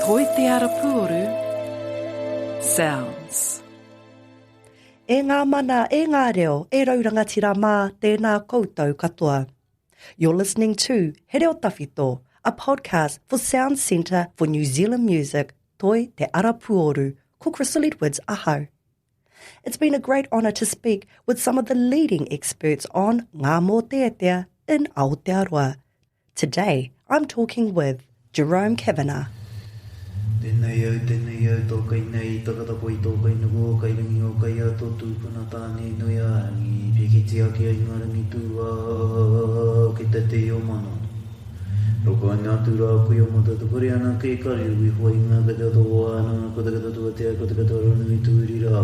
Mōteatea Puoro, SOUNZ. E ngā mana, e ngā reo, e raurangatira mā, tēnā koutou katoa. You're listening to He Reo Tawhito, a podcast for Sound Centre for New Zealand Music, Toi Te Ara Puoro, ko Crystal Edwards aho. It's been a great honour to speak with some of the leading experts on ngā mōteatea in Aotearoa. Today, I'm talking with Jerome Kavanagh. Tēnei au, tōkai nei, takatapoi tōkai nuku, kai ringi o kai ato tūpuna tāne nui arangi, piki ake ai ngarangi tūa, ki te te o mana. Roko ana tūra koe o mata tukore ana kei kari ui hoi ngā kata tō ana, kota kata tua tea, kota kata ranui tūri rā.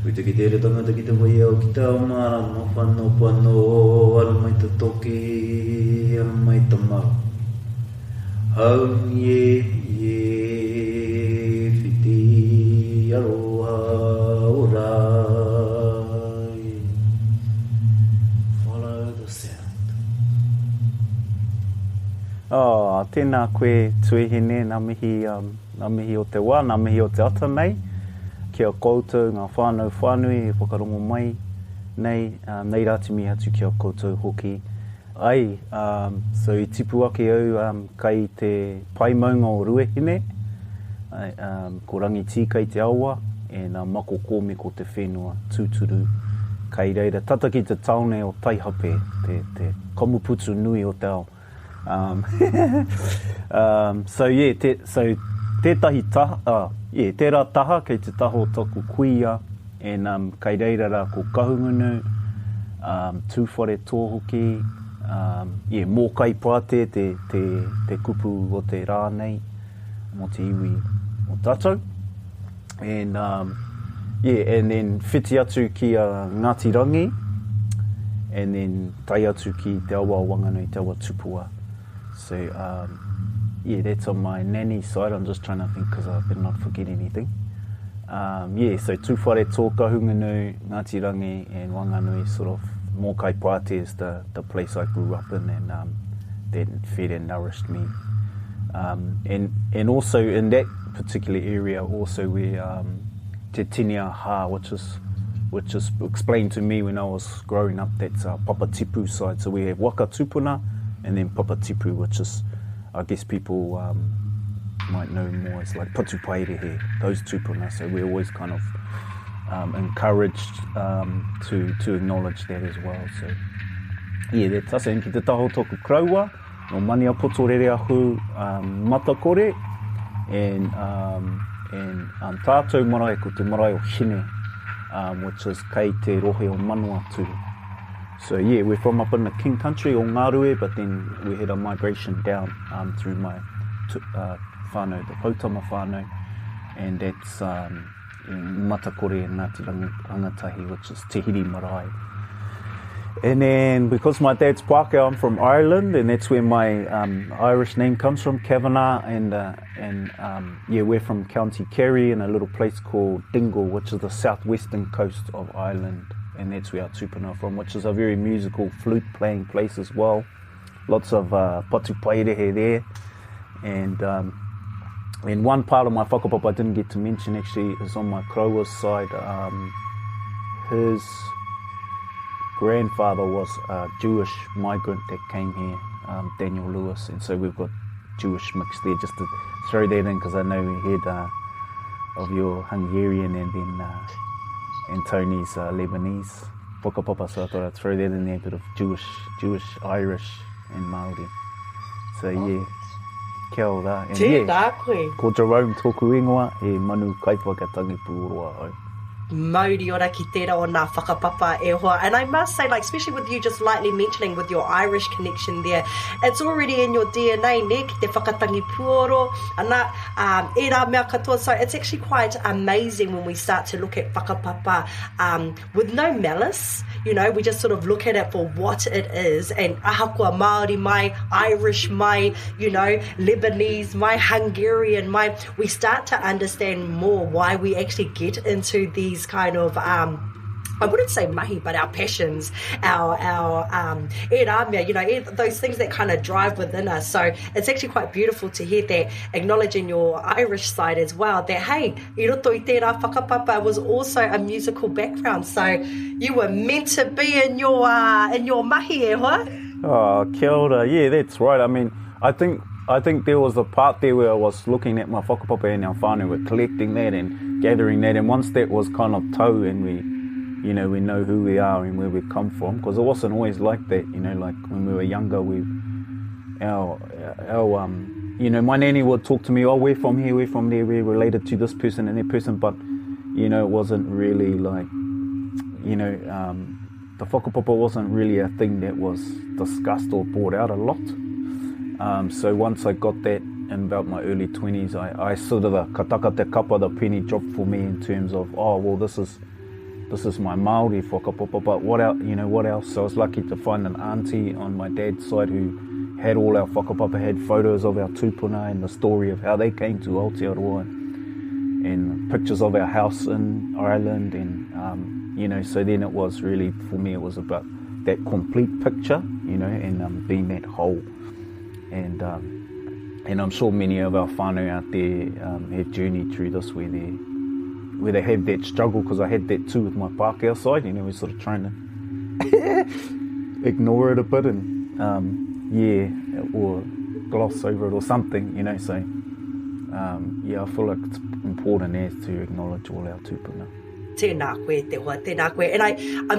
Ui te ki tere tangata ki te hoi au ki te amara, ma whano pano, aru mai te toke, aru mai te mara. Hau ye whiti aroha orai. Follow the sound. Tēnā koe tuihine, nā mihi o te wā, nā mihi o te ata nei. Kia koutou ngā whānau whānui e whakarongo mai nei, nei rāti mi atu kia koutou hoki. Ai, so I tipu ake au kai te paimaunga o ruehine, ko rangi tīkai te aua, e nā mako kōme ko te whenua tūturu kai reira. Tata ki te taone o Taihape, te komuputu nui o te ao. Tētahi taha, tērā taha kei te taho taku kuia, e kai reira rā ko kahungunu, tūwhare tōhoki, mō kai pāte te kupu o te rā nei, mō te iwi o tātou. And then whiti atu ki a Ngāti Rangi, and then tai atu ki te awa o Wanganui, te awa tupua. So, that's on my nanny side. I'm just trying to think because I better not forget anything. So tūwhare tō kahungunu, Ngāti Rangi and Wanganui sort of Mō kai Pāte is the place I grew up in, and that fed and nourished me. And also in that particular area, also where Te Tinea Ha, which is explained to me when I was growing up, that's Papatipu side. So we have Waka Tupuna and then Papatipu, which is, I guess people might know more as like Patupaerehe, those tupuna. So we're always kind of encouraged to acknowledge that as well. So, that's us. And ki te taho toku kraua, no mania potorere ahu matakore, and tātou marae ko te marae o hine, which is kei te rohe o Manuatu. So we're from up in the King Country o Ngārue, but then we had a migration down through my whānau, the Hautama whānau, and that's Matakore and Ngāti Rangi Rangatahi, which is Te Hiri Marae. And then because my dad's Pākehā, I'm from Ireland, and that's where my Irish name comes from, Kavanagh, and we're from County Kerry in a little place called Dingle, which is the southwestern coast of Ireland, and that's where our tupuna are from, which is a very musical flute playing place as well. Lots of patupaerehe there, and one part of my whakapapa I didn't get to mention actually is on my Kroa's side. His grandfather was a Jewish migrant that came here, Daniel Lewis, and so we've got Jewish mix there, just to throw that in because I know we had of your Hungarian and then and Tony's Lebanese whakapapa, so I thought I'd throw that in there, a bit of Jewish, Irish and Māori. So kia ora. And ko Jerome tōku ingoa, e manu kaipakatangi puoroa au. Mauri ora ki tērā o nā whakapapa e hoa. And I must say, like, especially with you just lightly mentioning with your Irish connection there, it's already in your DNA, ne, ki te whakatangi puoro, ana, e rā mea katoa. So it's actually quite amazing when we start to look at whakapapa with no malice. You know, we just sort of look at it for what it is, and ahakoa Māori mai, Irish mai, you know, Lebanese mai, Hungarian mai. We start to understand more why we actually get into these kind of I wouldn't say mahi, but our passions, our e rāmea, you know, those things that kind of drive within us. So it's actually quite beautiful to hear that, acknowledging your Irish side as well, that, hey, I roto I tērā whakapapa was also a musical background. So you were meant to be in your mahi, e hoa? Oh, kia ora. Yeah, that's right. I mean, I think there was a part there where I was looking at my whakapapa and our whānau were collecting that and gathering that, and once that was kind of tau and we know who we are and where we come from, because it wasn't always like that, you know, like when we were younger, you know, my nanny would talk to me, oh, we're from here, we're from there, we're related to this person and that person, but, you know, it wasn't really like, you know, the whakapapa wasn't really a thing that was discussed or brought out a lot. So once I got that in about my early 20s, I sort of, the kataka te kapa, the penny dropped for me in terms of, oh, well, this is my Māori whakapapa, but what else, you know, what else? So I was lucky to find an auntie on my dad's side who had all our whakapapa, had photos of our tūpuna and the story of how they came to Aotearoa and pictures of our house in Ireland, and, you know, so then it was really, for me, it was about that complete picture, you know, and being that whole. And I'm sure many of our whānau out there have journeyed through this where they have that struggle, because I had that too with my Pākehā side, you know, we're sort of trying to ignore it a bit and, or gloss over it or something, you know, so, I feel like it's important as to acknowledge all our tūpuna. Tēnā koe, te hoa, tēnā koe. And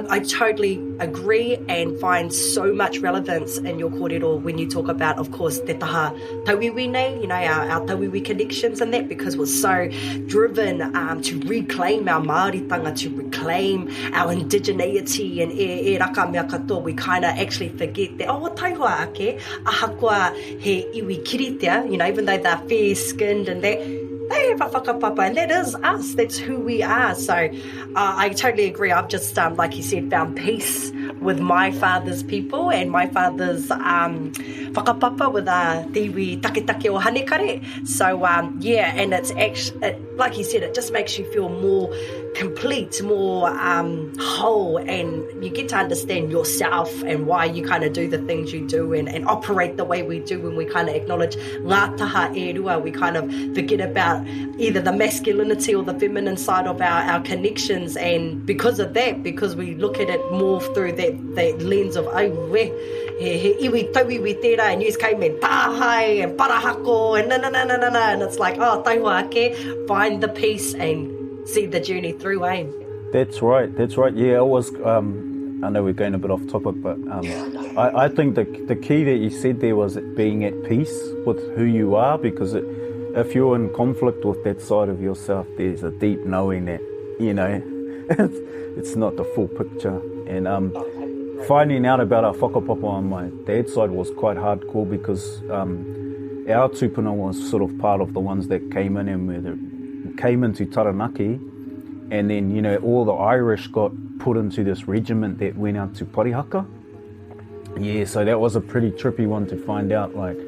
I totally agree and find so much relevance in your kōrero when you talk about, of course, te taha tauiwi nei, you know, our tauiwi connections and that, because we're so driven to reclaim our Māoritanga, to reclaim our indigeneity and e raka mea katoa. We kind of actually forget that, oh, taihoa ake, ahakoa he iwi kiritea, you know, even though they're fair-skinned and that, they have a whakapapa, and that is us. That's who we are. So I totally agree. I've just, like you said, found peace with my father's people and my father's whakapapa with tiwi take o hanekare. So, and it's actually, like you said, it just makes you feel more complete, more whole, and you get to understand yourself and why you kind of do the things you do and operate the way we do when we kind of acknowledge ngā taha e rua. We kind of forget about either the masculinity or the feminine side of our connections, and because of that, because we look at it more through that lens of he iwi tauiwi tērā, and yous came in tāhai and parahako and na, and it's like, oh, taihoa ake, find the peace and see the journey through, eh? That's right. Yeah, it was, I know we're going a bit off topic, but I think the key that you said there was being at peace with who you are, because if you're in conflict with that side of yourself, there's a deep knowing that, you know, it's not the full picture. And finding out about our whakapapa on my dad's side was quite hardcore, because our tūpuna was sort of part of the ones that came in and came into Taranaki, and then, you know, all the Irish got put into this regiment that went out to Parihaka. Yeah, so that was a pretty trippy one to find out, like,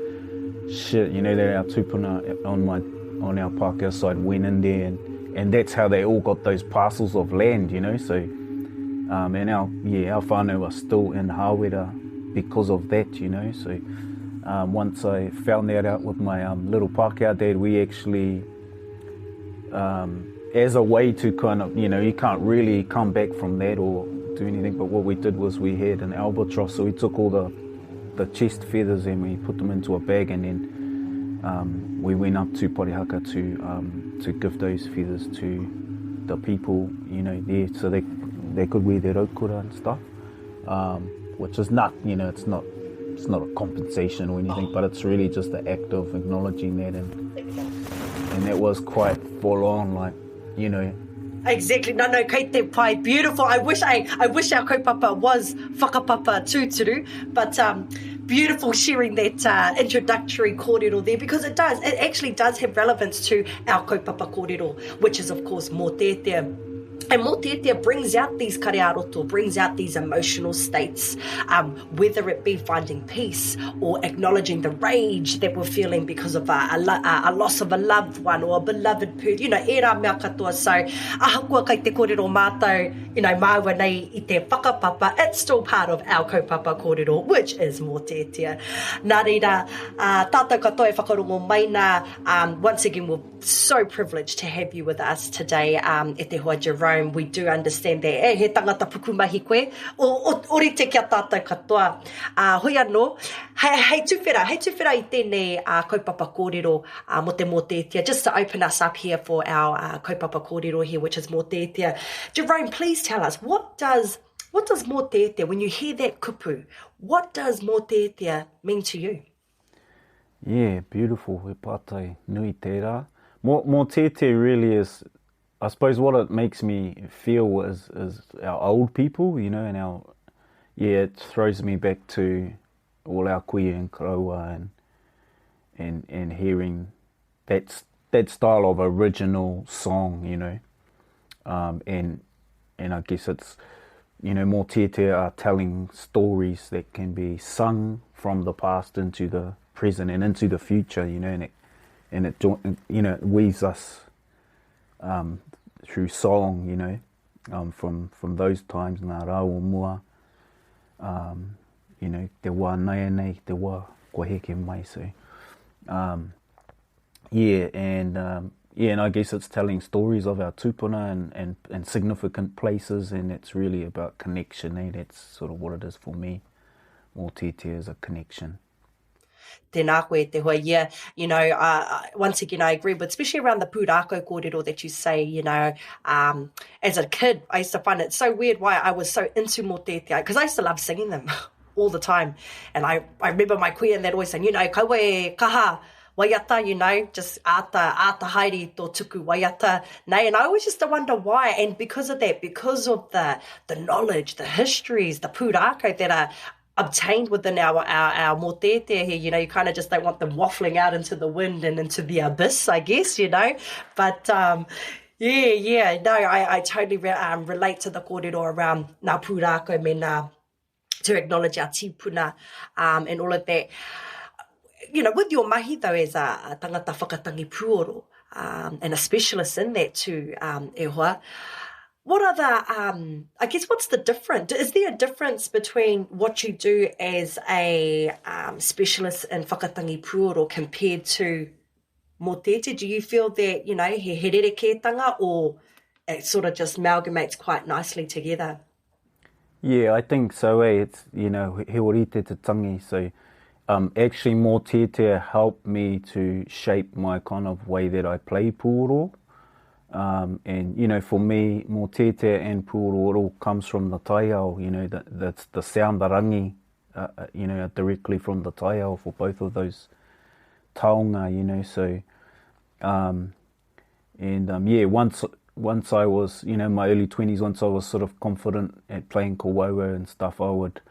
shit, you know, that our tūpuna on our Pākehā side went in there, and that's how they all got those parcels of land, you know, so, and our whānau are still in Hāwera because of that, you know, so once I found that out with my little Pākehā dad, we actually, as a way to kind of, you know, you can't really come back from that or do anything, but what we did was we had an albatross, so we took all the chest feathers and we put them into a bag, and then we went up to Parihaka to give those feathers to the people, you know, there, so they could wear their raukura and stuff, which is not, you know, it's not a compensation or anything, but it's really just the act of acknowledging that, and that was quite full on, like, you know. Exactly. No, kei te pai. Beautiful. I wish our kaupapa was whakapapa tūturu, but beautiful sharing that introductory kōrero there, because it actually does have relevance to our kaupapa kōrero, which is, of course, Mōteatea And Mōteatea brings out these kariaroto, brings out these emotional states, whether it be finding peace or acknowledging the rage that we're feeling because of a loss of a loved one or a beloved person. You know, e rā mea katoa. So, ahakua kai te kōrero mātou, you know, māua nei I te whakapapa, it's still part of our kaupapa kōrero, which is Mōteatea. Nā reira, tātou katoa e whakarongo mai nā, once again, we're so privileged to have you with us today, e te hoa Jerome. We do understand that he tangata pukumahi koe o rite kia tātou katoa. Hoi anō, hei tuwhera I tēnei kaupapa kōrero mo te Mōteatea, just to open us up here for our kaupapa kōrero here, which is Mōteatea. Jerome, please tell us, what does Mōteatea, when you hear that kupu, what does Mōteatea mean to you? Yeah, beautiful. He pātai nui tērā. Mōteatea really is, I suppose what it makes me feel is our old people, you know, and it throws me back to all our kuia and karaua and hearing that style of original song, you know, and I guess it's, you know, Mōteatea are telling stories that can be sung from the past into the present and into the future, you know, and it you know, it weaves us through song, you know, from those times, ngā rā o mua, you know, te wā nei nei, te wā kua heke mai, so, and I guess it's telling stories of our tupuna and significant places, and it's really about connection, eh? That's sort of what it is for me. Mōteatea is a connection. Tēnā koe te hoa, yeah, you know, once again, I agree with, especially around the pūrākau kōrero that you say, you know, as a kid, I used to find it so weird why I was so into Mōteatea, because I used to love singing them all the time. And I remember my kuia and they'd always say, you know, kawe kaha, waiata, you know, just ata haere tō tuku waiata, nei, and I always used to wonder why, and because of that, because of the knowledge, the histories, the pūrākau that are obtained within our Mōteatea here, you know, you kind of just don't want them waffling out into the wind and into the abyss, I guess, you know, but no, I totally relate to the kōrero around ngā pūrākau me ngā, to acknowledge our tipuna and all of that. You know, with your mahi though, as a tangata whakatangi puoro and a specialist in that too, e hoa, what are the, I guess, what's the difference? Is there a difference between what you do as a specialist in whakatangi puoro compared to Mōteatea? Do you feel that, you know, he rerekētanga, or it sort of just amalgamates quite nicely together? Yeah, I think so, eh? It's, you know, he orite te tangi, so actually Mōteatea helped me to shape my kind of way that I play puoro. And, you know, for me, Mōteatea and Puoro, it all comes from the taiao, you know, that's the soundarangi, you know, directly from the taiao for both of those taonga, you know, so, yeah, once I was, you know, my early 20s, once I was sort of confident at playing kawaua and stuff, I would,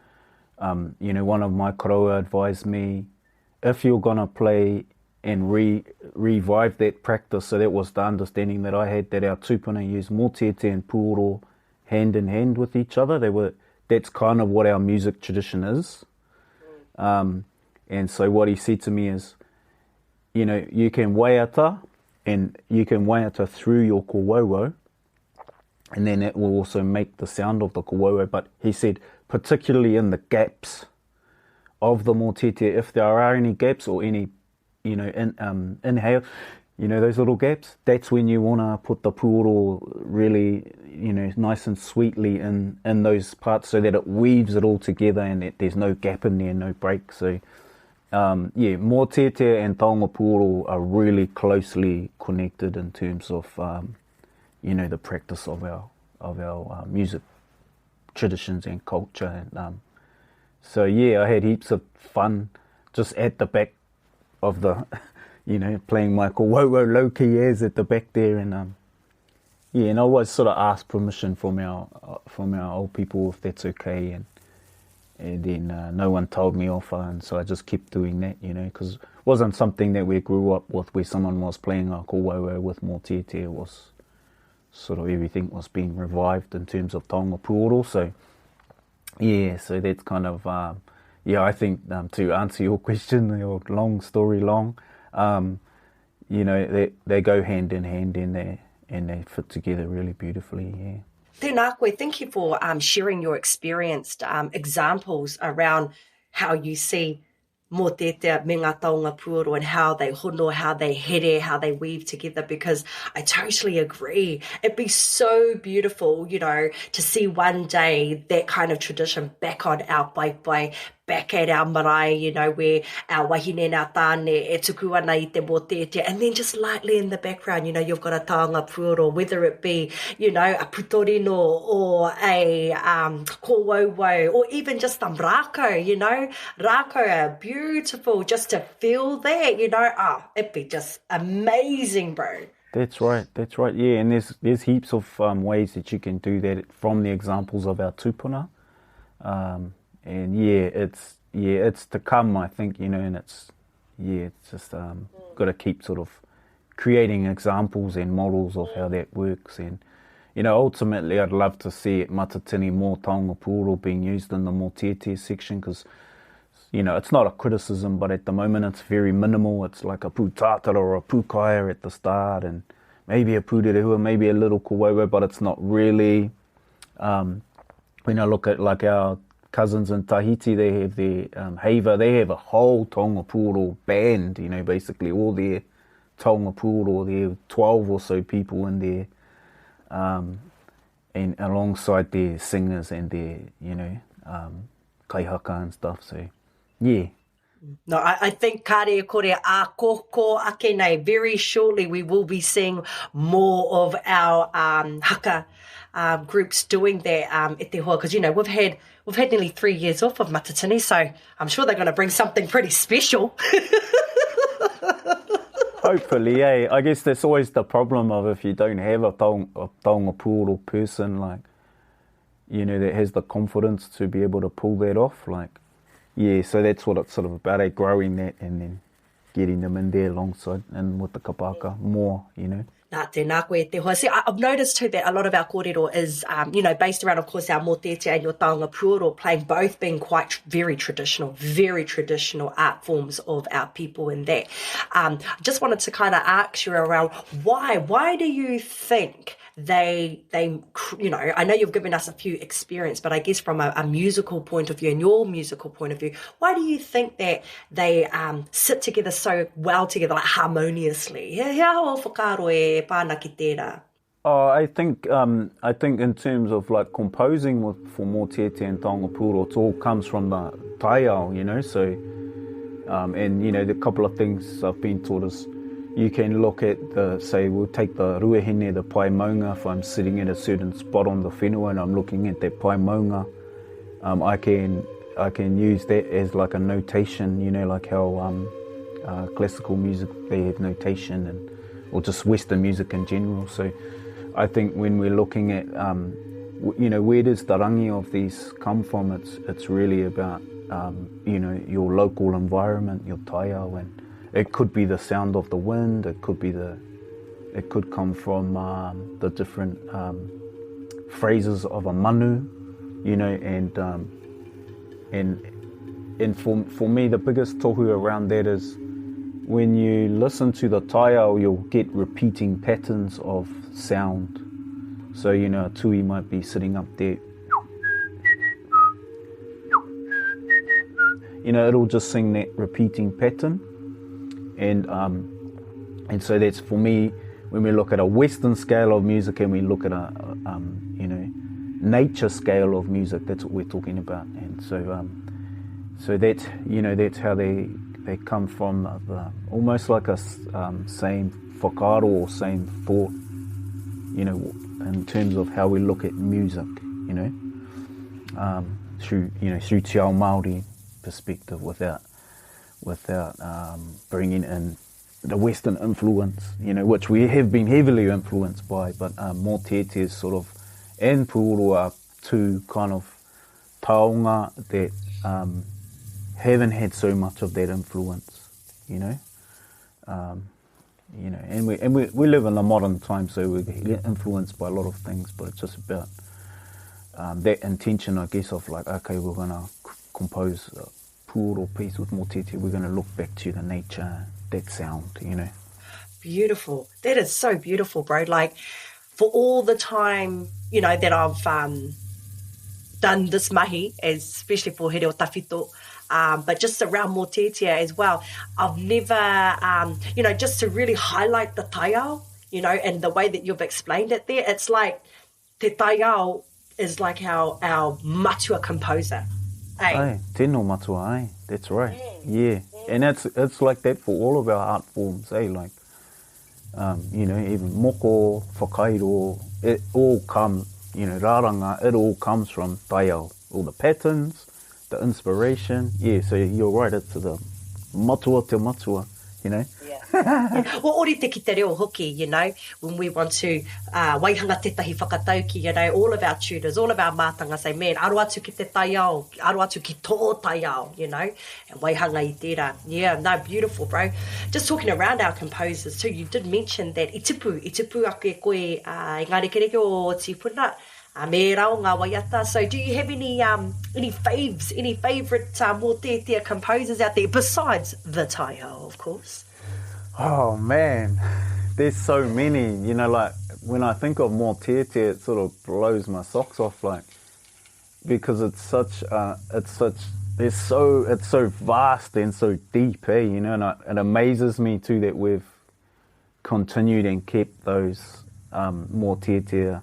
you know, one of my karaua advised me, if you're going to play and revive that practice. So that was the understanding that I had, that our tupuna use Mōteatea and Puoro hand in hand with each other. That's kind of what our music tradition is. And so what he said to me is, you know, you can waiata, and you can waiata through your kōwauau, and then it will also make the sound of the kōwauau. But he said, particularly in the gaps of the Mōteatea, if there are any gaps or any, you know, inhale, you know, those little gaps, that's when you want to put the puoro really, you know, nice and sweetly in those parts, so that it weaves it all together and that there's no gap in there, no break. So, yeah, Mōteatea and Taonga Puoro are really closely connected in terms of, you know, the practice of our music traditions and culture. And so, yeah, I had heaps of fun just at the back of the, you know, playing my kōwauau low-key as at the back there, and yeah, and I always sort of asked permission from our old people if that's okay, and then no one told me off, and so I just kept doing that, you know, because it wasn't something that we grew up with, where someone was playing a kōwauau with Mōteatea. It was sort of everything was being revived in terms of Taonga Puoro. So yeah, so that's kind of I think to answer your question, your long story long, you know, they go hand in hand and they fit together really beautifully. Yeah. Tēnā koe, thank you for sharing your experienced examples around how you see Mōteatea me ngā taonga puoro and how they hono, how they here, how they weave together, because I totally agree. It'd be so beautiful, you know, to see one day that kind of tradition back on our pai, back at our marae, you know, where our wahine and our tāne e tuku ana i te Mōteatea, and then just lightly in the background, you know, you've got a taonga puoro, whether it be, you know, a putorino or a kōwauwau, or even just some rākau, you know, rākau are beautiful, just to feel that, you know, it'd be just amazing, bro. That's right, yeah, and there's heaps of ways that you can do that from the examples of our tupuna. And it's to come, I think, you know, and it's just got to keep sort of creating examples and models of how that works. And, you know, ultimately I'd love to see it matatini more Taonga Puoro being used in the Mōteatea section, because, you know, it's not a criticism, but at the moment it's very minimal. It's like a pūtātara or a pūkaia at the start, and maybe a pūrerehua, maybe a little kōwauwau, but it's not really, when I look at like our cousins in Tahiti, they have their Heva, they have a whole Taonga Puoro band, you know, basically all their Taonga Puoro, there are 12 or so people in there, and alongside their singers and their, you know, kaihaka and stuff, so yeah. No, I think kāre kore a koko ake nei. Very shortly we will be seeing more of our haka groups doing that e te hoa, because, you know, we've had nearly 3 years off of Matatini, so I'm sure they're going to bring something pretty special. Hopefully, eh? I guess that's always the problem of if you don't have a Taonga Puoro person, like, you know, that has the confidence to be able to pull that off, like, yeah, so that's what it's sort of about, eh? Growing that and then getting them in there alongside and with the kapaka more, you know. Nā tēnā koe te hoa. See, I've noticed too that a lot of our kōrero is, you know, based around, of course, our Mōteatea and your Taonga Puoro playing, both being quite very traditional art forms of our people in that. Just wanted to kind of ask you around why do you think they, you know, I know you've given us a few experience, but I guess from a musical point of view and your musical point of view, why do you think that they sit together so well together, like harmoniously? I think in terms of like composing for Mōteatea and Taonga Puoro, it all comes from the taiao, you know, so, and, you know, the couple of things I've been taught is, you can look at we'll take the ruahine, the pai maunga, if I'm sitting at a certain spot on the whenua and I'm looking at that pai maunga, I can use that as like a notation, you know, like how classical music, they have notation, and or just Western music in general. So I think when we're looking at, you know, where does the rangi of these come from, it's really about, you know, your local environment, your taiao, and it could be the sound of the wind, it could come from the different phrases of a manu, you know, and for me the biggest tohu around that is when you listen to the taiao, you'll get repeating patterns of sound. So, you know, a tui might be sitting up there, you know, it'll just sing that repeating pattern. And so that's, for me, when we look at a Western scale of music and we look at a you know, nature scale of music, that's what we're talking about. And so that's, you know, that's how they come from, almost like a same whakaaro or same thought, you know, in terms of how we look at music, you know, through te ao Māori perspective, without bringing in the Western influence, you know, which we have been heavily influenced by, but Mōteatea is sort of, and Puoro are two kind of taonga that haven't had so much of that influence, you know. you know, and we live in a modern time, so we get influenced by a lot of things, but it's just about that intention, I guess, of like, okay, we're going to compose a puoro piece with Mōteatea, we're going to look back to the nature, that sound, you know. Beautiful. That is so beautiful, bro. Like, for all the time, you know, that I've done this mahi, especially for He Reo Tawhito, but just around Mōteatea as well, I've never, you know, just to really highlight the taiao, you know, and the way that you've explained it there, it's like te taiao is like our matua composer. Aye, tēnō matua, aye, that's right. Yeah, and it's like that for all of our art forms, like, you know, even moko, whakairo, it all comes, you know, rāranga, it all comes from taiao. All the patterns, the inspiration, so you're right, it's the matua te matua, you know. Yeah. Well, ori te ki te reo hoki, you know, when we want to waihanga tetahi whakatauki, you know, all of our tutors, all of our mātanga say, man, aro atu ki te taiao, aro atu ki tō taiao, you know, and waihanga i tērā. Yeah, no, beautiful, bro. Just talking around our composers too, you did mention that i tipu ake koe engari kereke o Tipuna, me rao ngā waiata. So do you have any faves, any favourite Mōteatea composers out there besides the taiao, of course? Oh man, there's so many, you know, like when I think of Mōteatea, it sort of blows my socks off, like, because it's so vast and so deep, you know, and it amazes me too that we've continued and kept those Mōteatea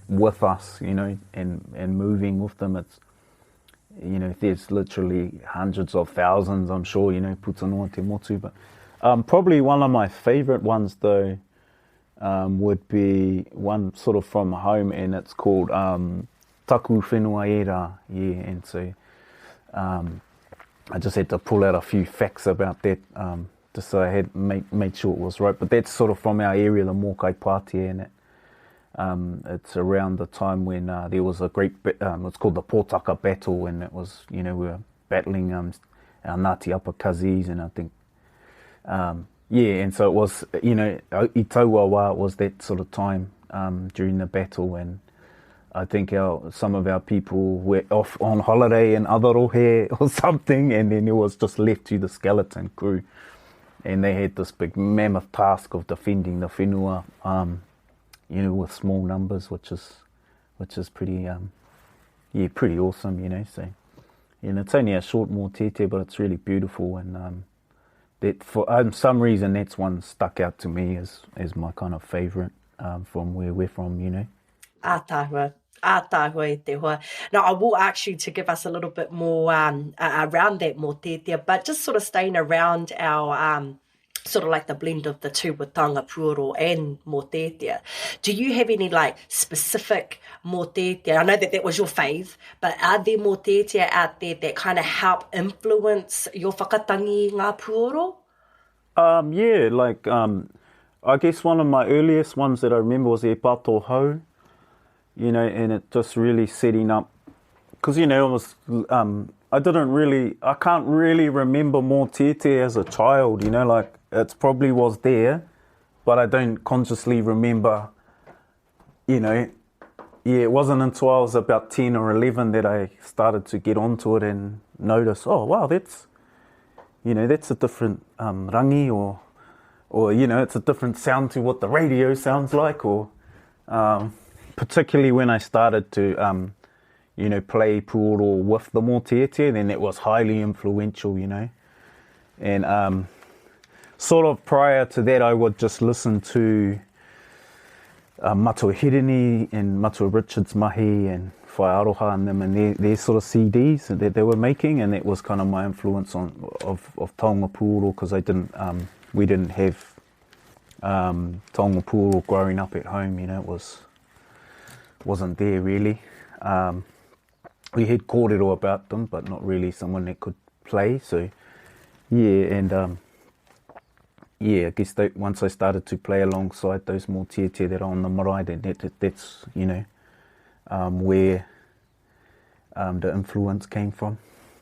with us, you know, and moving with them. It's, you know, there's literally hundreds of thousands, I'm sure, you know, puta noa te motu, but probably one of my favourite ones, though, would be one sort of from home, and it's called Taku Whenua Era. Yeah, and so I just had to pull out a few facts about that, just so I had made sure it was right. But that's sort of from our area, the Mōkai Pātea, and it's around the time when there was a great, it's called the Pōtaka Battle, and it was, you know, we were battling our Ngāti Upper Kazis, and I think, and so it was, you know, I taua wā, it was that sort of time during the battle, and I think some of our people were off on holiday in Avarohe or something, and then it was just left to the skeleton crew, and they had this big mammoth task of defending the whenua, you know, with small numbers, which is pretty, pretty awesome, you know. So, and it's only a short Mōteatea, but it's really beautiful, and that for some reason that's one stuck out to me as my kind of favourite from where we're from, you know. Ātāhua i te hoa. Now, I will ask you to give us a little bit more around that Mōteatea, but just sort of staying around our sort of like the blend of the two with Taonga Puoro and Mōteatea. Do you have any like specific Mōteatea? I know that was your fave, but are there Mōteatea out there that kind of help influence your whakatangi ngā puoro? Yeah, like I guess one of my earliest ones that I remember was E Pato Hau, you know, and it just really setting up, because, you know, it was, I can't really remember Mōteatea as a child, you know, like it probably was there, but I don't consciously remember, you know, it wasn't until I was about 10 or 11 that I started to get onto it and notice, oh, wow, that's a different rangi, or, you know, it's a different sound to what the radio sounds like, or particularly when I started to, you know, play puoro with the Mōteatea, then it was highly influential, you know. And sort of prior to that, I would just listen to Matua Hirini and Matua Richards Mahi and Whai Aroha and them, and their sort of CDs that they were making, and that was kind of my influence of Taonga Puoro, because we didn't have Taonga Puoro growing up at home, you know, it wasn't there really. We had kōrero about them, but not really someone that could play. So, yeah, and I guess once I started to play alongside those Mōteatea that are on the marae, that's, you know, where the influence came from.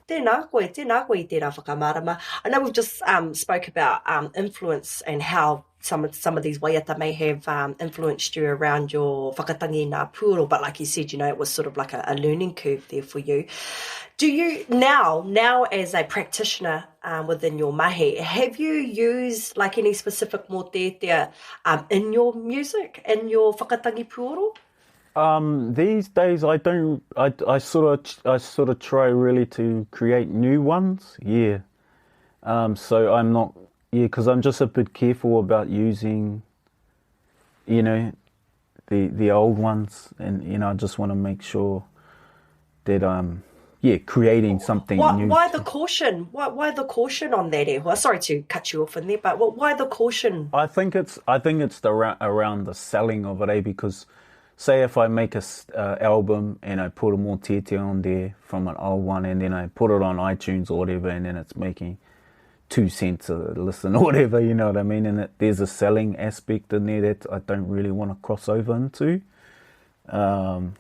Tēnā koe i tērā whakamārama. I know we've just spoke about influence and how some of these waiata may have influenced you around your whakatangi ngā puoro, but like you said, it was sort of like a learning curve there for you. Do you now as a practitioner within your mahi, have you used like any specific mōteatea in your music, in your whakatangi puoro? These days I don't. I sort of try really to create new ones. Yeah. So I'm not. Yeah, because I'm just a bit careful about using, the old ones, and I just want to make sure that creating something new. Why the caution? Why the caution on that, Ehua? Sorry to cut you off in there, but why the caution? I think it's around the selling of it, because say if I make a album and I put a Mōteatea on there from an old one, and then I put it on iTunes or whatever, and then it's making 2 cents a listen or whatever, you know what I mean? And there's a selling aspect in there that I don't really want to cross over into. So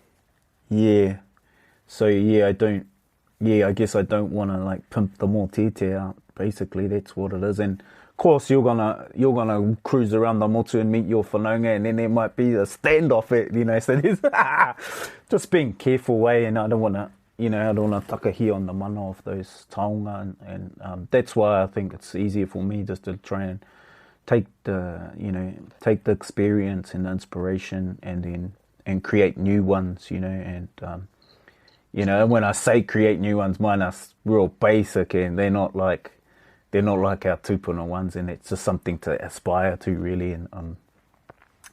I guess I don't want to like pimp the Mōteatea out. Basically, that's what it is. And of course, you're gonna cruise around the motu and meet your whanaunga, and then there might be a standoff. So there's just being careful way, and I don't want to. I don't want to takahi on the mana of those taonga, and that's why I think it's easier for me just to try and take the experience and the inspiration, and create new ones, and when I say create new ones, mine are real basic, and they're not like our tupuna ones, and it's just something to aspire to really, and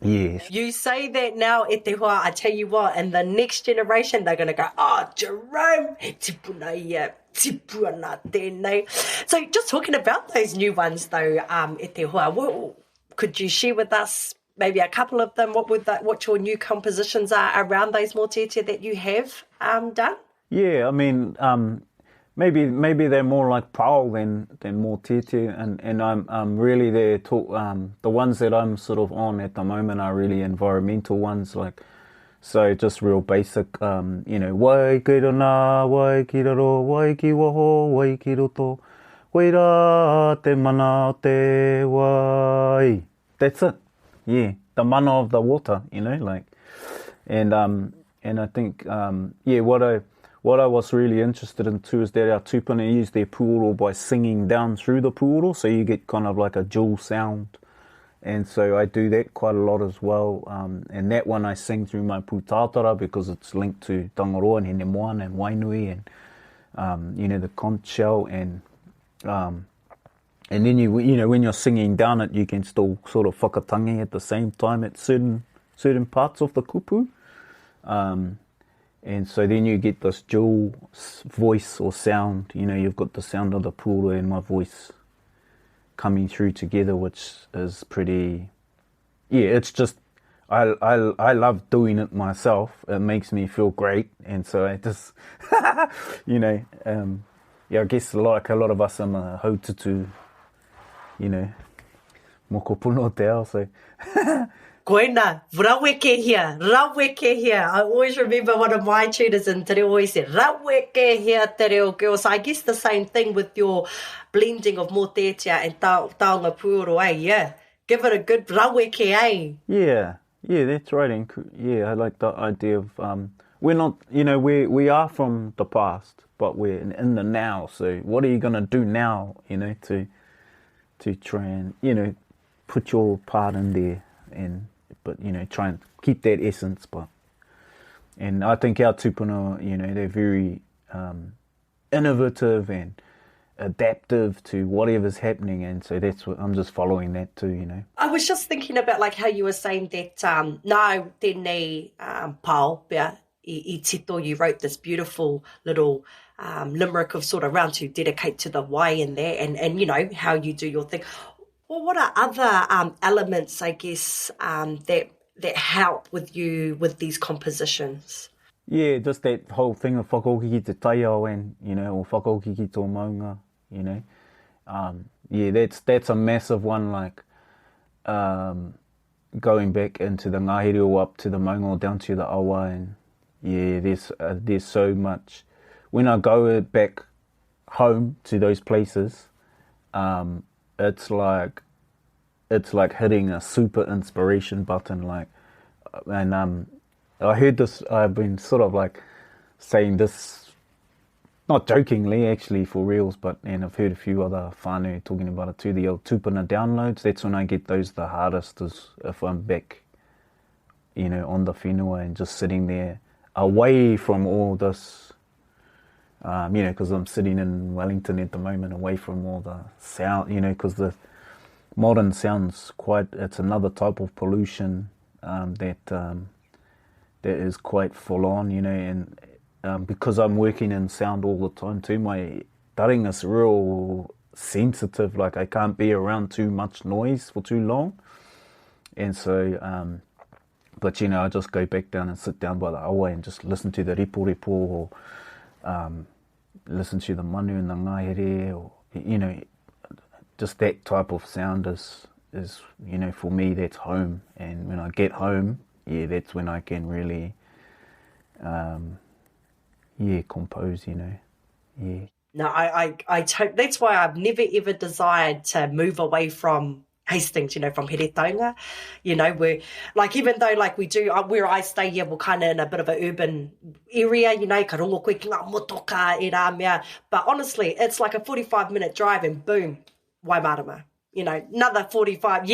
yes. You say that now, e te hoa, I tell you what, and the next generation, they're going to go, Jerome, tipuna ia, tipuna tēnei. So just talking about those new ones though, e te hoa, could you share with us maybe a couple of them? What your new compositions are around those mōteatea that you have done? Yeah, I mean, maybe they're more like pao than mōteatea, and I'm really there to the ones that I'm sort of on at the moment are really environmental ones, like, so just real basic, wai ki rana, wai ki raro, wai ki waho, wai ki roto, wai rā te mana o te wai. That's it. Yeah, the mana of the water, and I think what I was really interested in too is that our tupuna use their puoro by singing down through the puoro, so you get kind of like a dual sound. And so I do that quite a lot as well. And that one I sing through my pūtātara because it's linked to Tangaroa and Hene Moana and Wainui and, the conch shell. And then when you're singing down it, you can still sort of whakatangi at the same time at certain parts of the kupu. And so then you get this dual voice or sound. You've got the sound of the puoro and my voice coming through together, which is pretty. Yeah, it's just I love doing it myself. It makes me feel great, and so I just I guess like a lot of us, I'm a haututu, moko puno te ao, so. Koina, rawe ke hia, rawe ke hia. I always remember one of my tutors in Te Reo always said, rawe ke hia Te Reo girl. So I guess the same thing with your blending of Mōteatea and Taonga Puoro, eh? Yeah. Give it a good rawe ke, eh? Yeah, that's right. I like the idea of, we're not, we are from the past, but we're in the now. So what are you going to do now, to try and, put your part in there but try and keep that essence, and I think our tupuna, they're very innovative and adaptive to whatever's happening, and so that's what I'm just following that too. I was just thinking about like how you were saying that nā tēnei pao pia I tito, you wrote this beautiful little limerick of sort of round to dedicate to the wai in there, and how you do your thing. Well, what are other elements, I guess, that help with you with these compositions? Yeah, just that whole thing of whakaoki ki te taiao and, or whakaoki ki tō maunga, that's a massive one, like going back into the Ngāhi Reo up to the maunga or down to the awa, and there's so much. When I go back home to those places, it's like it's like hitting a super inspiration button, like, and I heard this, I've been sort of like saying this, not jokingly actually for reals, but, and I've heard a few other whānau talking about it too, the old tupuna downloads. That's when I get those the hardest, is if I'm back, you know, on the whenua and just sitting there away from all this, you know, because I'm sitting in Wellington at the moment, away from all the sound, you know, because the modern sound's quite, it's another type of pollution that is quite full on, you know, and because I'm working in sound all the time too, my taringa is real sensitive, like I can't be around too much noise for too long. And so, but you know, I just go back down and sit down by the awa and just listen to the repo or listen to the manu and the ngāhere, or, you know, just that type of sound is, you know, for me, that's home. And when I get home, yeah, that's when I can really, compose, you know, yeah. No, I that's why I've never ever desired to move away from Hastings, you know, from He Reo Tawhito, you know, where, like, even though, like, we do, where I stay here, we're kind of in a bit of an urban area, you know, ka rongo koe ki ngā motoka e rā mea, but honestly, it's like a 45-minute drive and boom, Waimarama, you know, another 45,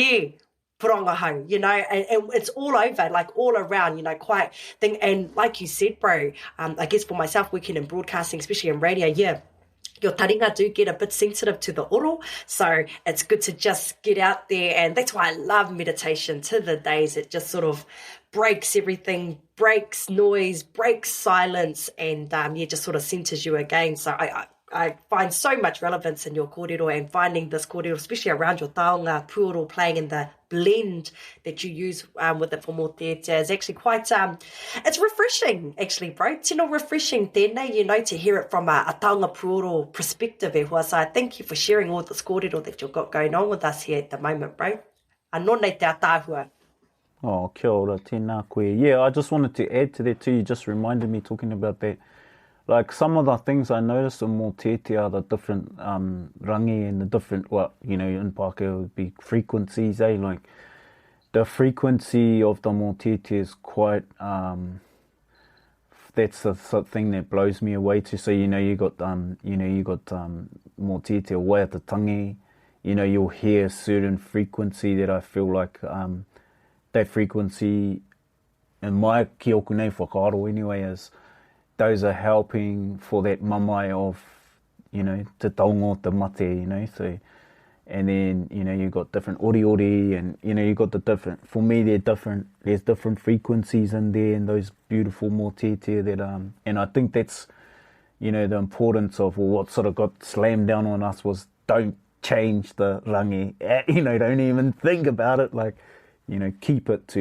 Puronga home, you know, and it's all over, like all around, you know, quite thing. And like you said, bro, I guess for myself, working in broadcasting, especially in radio, your taringa do get a bit sensitive to the oro, so it's good to just get out there. And that's why I love meditation to the days. It just sort of breaks everything, breaks noise, breaks silence, and just sort of centers you again. So I find so much relevance in your kōrero, and finding this kōrero, especially around your taonga puoro, playing in the blend that you use with it for Mōteatea, is actually quite, it's refreshing, actually, bro. Tino refreshing tēnei, you know, to hear it from a taonga puoro perspective. So I thank you for sharing all this kōrero that you've got going on with us here at the moment, bro. Anō nei te atahua. Oh, kia ora, tēnā koe. Yeah, I just wanted to add to that too. You just reminded me talking about that. Like, some of the things I noticed in Mōteatea, the different rangi and the different, well, you know, in Pākehā would be frequencies, like the frequency of the Mōteatea is quite, that's the thing that blows me away too. So, you know, you got Mōteatea Waiatatangi, you know, you'll hear a certain frequency that I feel like that frequency, in my kioku nei whakaaro anyway, is those are helping for that mamae of, you know, te taonga te mate, you know, so, and then, you know, you got different ori, and, you know, you got the different, for me, there's different frequencies in there, and those beautiful Mōteatea that, and I think that's, you know, the importance of, well, what sort of got slammed down on us was, don't change the rangi, you know, don't even think about it, like, you know, keep it,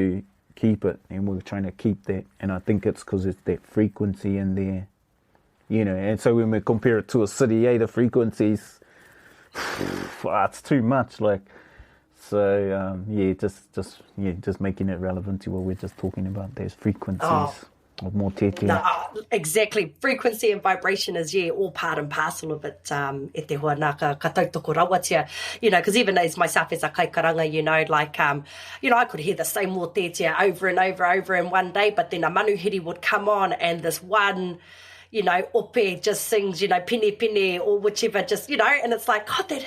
and we're trying to keep that, and I think it's because it's that frequency in there, you know, and so when we compare it to a city, the frequencies, it's too much, like, so, just making it relevant to what we're just talking about, those frequencies of Mōteatea. No, exactly. Frequency and vibration is, all part and parcel of it, e te hoa nā ka tautoko rawatia, you know, because even as myself as a kaikaranga, you know, like, you know, I could hear the same Mōteatea over and over in one day, but then a manuhiri would come on and this one, you know, ope just sings, you know, pine or whichever, just, you know, and it's like, God, that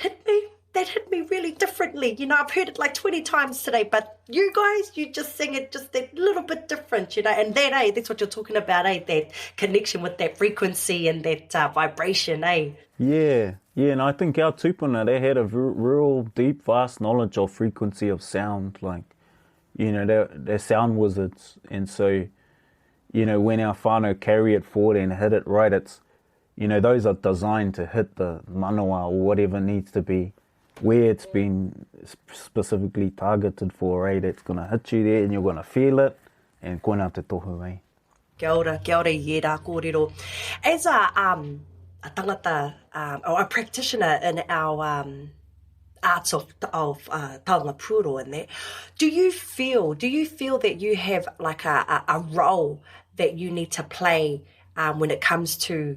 hit me really differently. You know, I've heard it like 20 times today, but you guys, you just sing it just that little bit different, you know, and that, that's what you're talking about, that connection with that frequency and that vibration, Yeah, and I think our tupuna, they had a real deep, vast knowledge of frequency of sound, like, you know, they're sound wizards, and so, you know, when our whānau carry it forward and hit it right, it's, you know, those are designed to hit the manawa or whatever needs to be, where it's been specifically targeted for, that's going to hit you there and you're going to feel it, and koina te tohu, Kia ora i rā kōrero. As a tangata, or a practitioner in our arts of taonga puoro and that, do you feel that you have like a role that you need to play when it comes to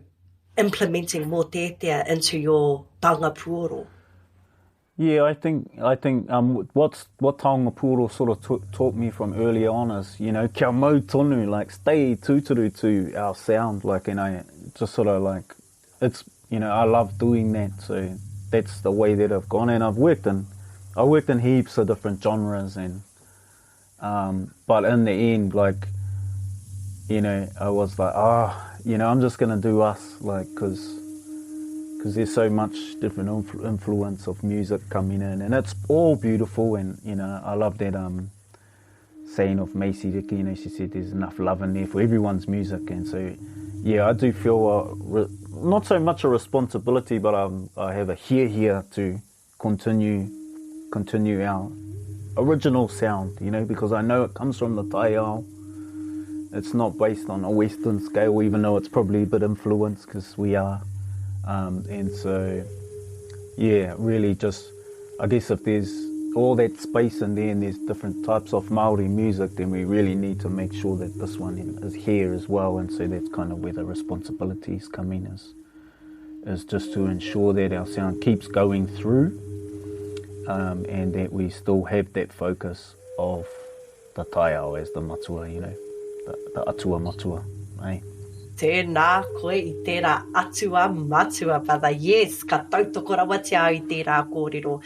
implementing Mōteatea into your taonga puoro? Yeah, I think what Taonga Puoro sort of taught me from early on is, kia mau tonu, like stay tūturu to our sound, like, and I just sort of like, it's, I love doing that, so that's the way that I've gone, and I worked in heaps of different genres, and but in the end, like, I was like, I'm just gonna do us, like, because there's so much different influence of music coming in, and it's all beautiful, and I love that saying of Macy Ricky, she said there's enough love in there for everyone's music, and so yeah, I do feel not so much a responsibility, but I have a here to continue our original sound, because I know it comes from the Taiao. It's not based on a Western scale, even though it's probably a bit influenced, because we are. And so, yeah, really just, I guess if there's all that space in there and there's different types of Māori music, then we really need to make sure that this one is here as well. And so that's kind of where the responsibilities come in, is just to ensure that our sound keeps going through, and that we still have that focus of the Taiao as the matua, the atua matua, eh? Tēnā koe I tērā atua matua, brother. Yes, ka tautoko rawa te au I tērā kōrero.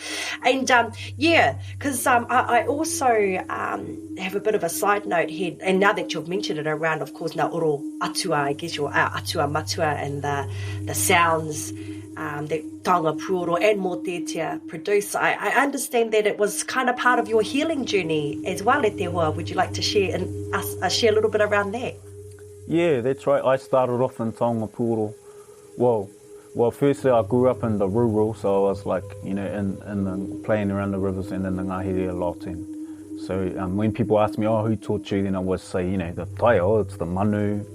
And yeah, because I also have a bit of a side note here, and now that you've mentioned it around, of course, now oro atua, I guess your atua matua and the sounds that Taonga Puoro and Mōteatea produce. I understand that it was kind of part of your healing journey as well, e te hoa. Would you like to share a little bit around that? Yeah, that's right. I started off in Taonga Puoro. Well, firstly I grew up in the rural, so I was like, in the, playing around the rivers and in the ngahere a lot. And so when people ask me, who taught you, then I always say, the Taiao, it's the manu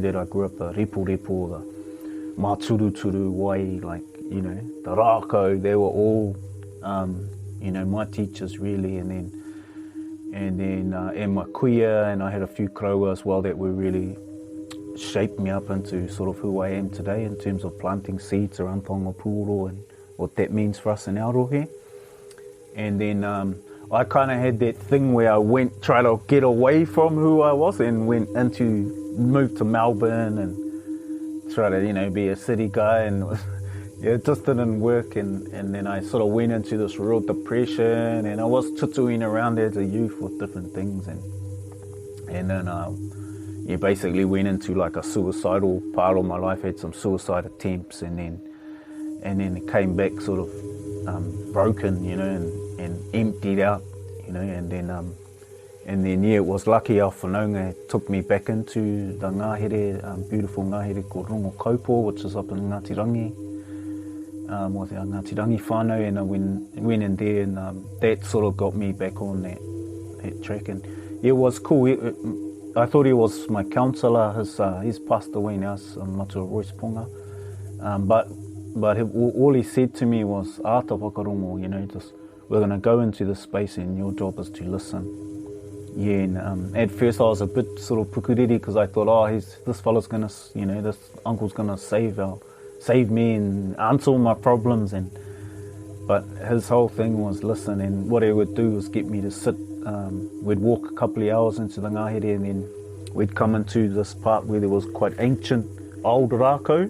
that I grew up, the repo, the māturuturu wai, like, the rākau, they were all, my teachers really, and my kuia, and I had a few kraua as well that were really shaped me up into sort of who I am today in terms of planting seeds around Taonga Puoro and what that means for us in our rohe. And then I kind of had that thing where I tried to get away from who I was and moved to Melbourne and tried to, be a city guy, and it just didn't work, and then I sort of went into this real depression, and I was tutuing around as a youth with different things, and then basically went into like a suicidal part of my life, had some suicide attempts, and then it came back sort of broken, and emptied out, and then it was lucky our whanaunga took me back into the ngahere, beautiful ngahere called Rongo Kaupo, which is up in Ngātirangi. With our Ngātirangi whānau, and I went in there, and that sort of got me back on that track, and it was cool. I thought he was my counsellor. He's passed away now, Matua Royce Ponga, but all he said to me was, "Ata whakarongo, just we're going to go into this space, and your job is to listen." Yeah, and at first I was a bit sort of pukuriri, because I thought, this fella's going to, this uncle's going to save me and answer all my problems, but his whole thing was listen, and what he would do was get me to sit. We'd walk a couple of hours into the ngahere, and then we'd come into this part where there was quite ancient old rākau,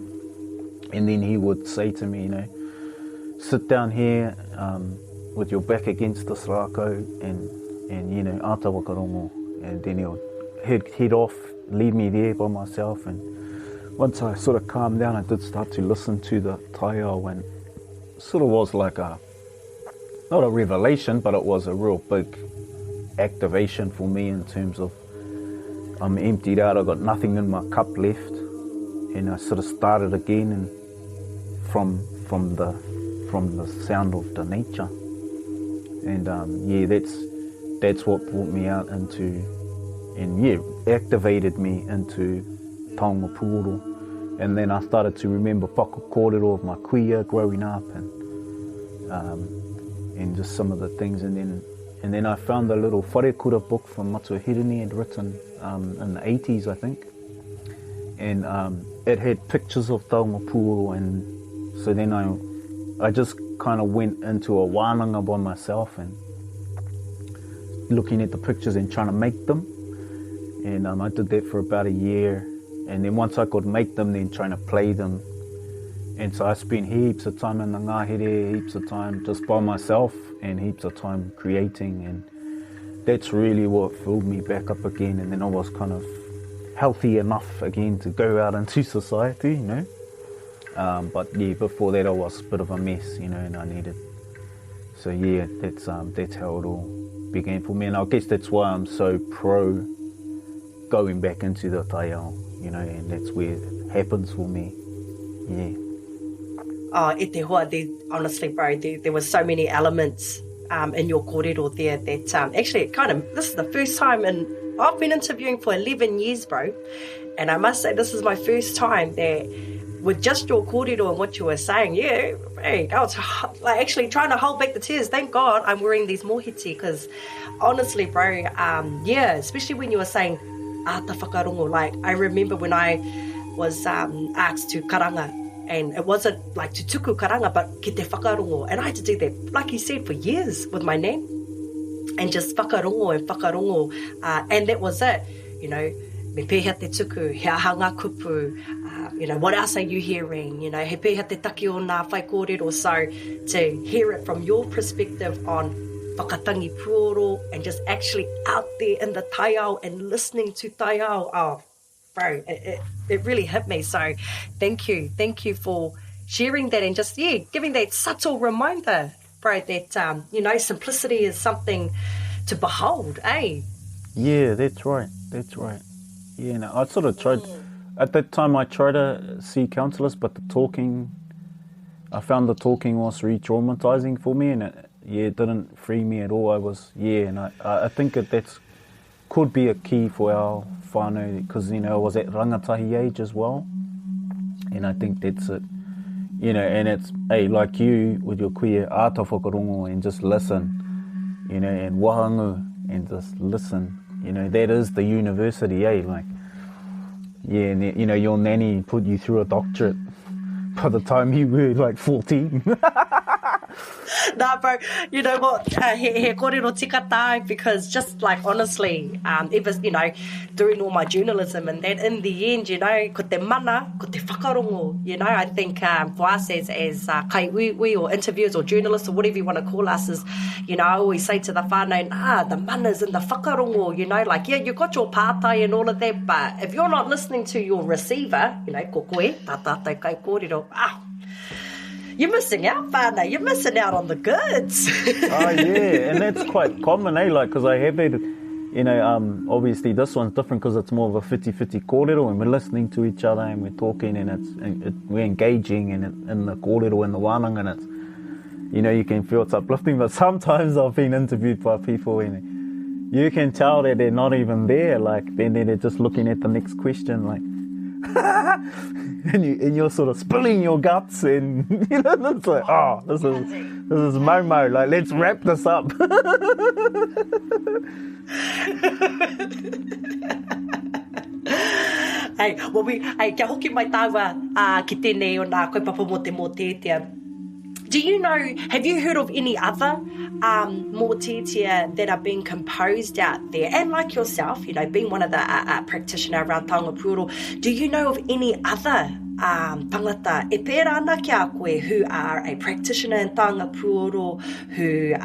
and then he would say to me, sit down here with your back against this rākau, and ata wakarongo, and then he'd head off, leave me there by myself, and once I sort of calmed down, I did start to listen to the Taiao, and sort of was like not a revelation, but it was a real big activation for me in terms of I'm emptied out, I got nothing in my cup left, and I sort of started again, and from the sound of the nature, and that's what brought me out into, and activated me into Taonga Puoro. And then I started to remember whakakōrero of my kuia growing up, and just some of the things, and then I found a little wharekura book from Matua Hirini had written in the 80s, I think, and it had pictures of Taonga Puoro, and so then I just kind of went into a wānanga by myself and looking at the pictures and trying to make them. And I did that for about a year. And then once I could make them, then trying to play them. And so I spent heaps of time in the ngahere, heaps of time just by myself and heaps of time creating. And that's really what filled me back up again. And then I was kind of healthy enough again to go out into society, you know. But yeah, before that I was a bit of a mess, you know, and I needed. So yeah, that's how it all began for me. And I guess that's why I'm so pro going back into the taiao, you know, and that's where it happens for me. Yeah. Oh, e te hoa, honestly, bro, there were so many elements in your kōrero there that actually this is the first time I've been interviewing for 11 years, bro, and I must say this is my first time that with just your kōrero and what you were saying, yeah, hey, I was like actually trying to hold back the tears. Thank God I'm wearing these moteatea because honestly, bro, yeah, especially when you were saying ata whakarongo, like I remember when I was asked to karanga, and it wasn't like to tuku karanga, but ki te whakarongo, and I had to do that, like you said, for years with my nan, and just whakarongo, and that was it, you know, me pēhea te tuku, he aha ngā kupu, you know, what else are you hearing, you know, he pēhea te taki o ngā whai kōrero, so to hear it from your perspective on whakatangi puoro and just actually out there in the taiao and listening to taiao, oh, bro, it really hit me. So thank you for sharing that and just, yeah, giving that subtle reminder, bro, that, you know, simplicity is something to behold, eh? Yeah, that's right. Yeah, no, I sort of tried, at that time I tried to see counsellors, but I found the talking was re-traumatizing for me, and it didn't free me at all. And I think that could be a key for our whānau, because, you know, I was at rangatahi age as well, and I think that's it, you know, and it's, hey, like you with your kuia ata whakarongo and just listen, you know, and wahangu and just listen, you know, that is the university, like, yeah, and, you know, your nanny put you through a doctorate by the time you were like 14. Nah, bro, you know what, he kōrero tika tai, because just like honestly, ever, you know, doing all my journalism and that, in the end, you know, ko te mana, ko te whakarongo, you know, I think for us as kaiwi or interviewers or journalists or whatever you want to call us is, you know, I always say to the whānau, the mana's in the whakarongo, you know, like, yeah, you got your pātai and all of that, but if you're not listening to your receiver, you know, ko koe, tā tātou kai kōrero, you're missing out, whānau. You're missing out on the goods. Oh, yeah, and that's quite common, like, because I have it, you know, obviously this one's different because it's more of a whiti-whiti kōrero, and we're listening to each other and we're talking and we're engaging in the kōrero and the wānanga, and it's, you know, you can feel it's uplifting, but sometimes I've been interviewed by people and you can tell that they're not even there, like, then they're just looking at the next question, like, and you're sort of spilling your guts, and you know, it's like, oh, this is Momo, like, let's wrap this up. Hey, well, kia hoki mai taua ki tēnei o nā kaupapa mo te Mōteatea. Do you know, have you heard of any other mōteatea that are being composed out there? And like yourself, you know, being one of the practitioner around Taonga Puoro, do you know of any other tangata e pērā ana ki a koe who are a practitioner in Taonga Puoro, who,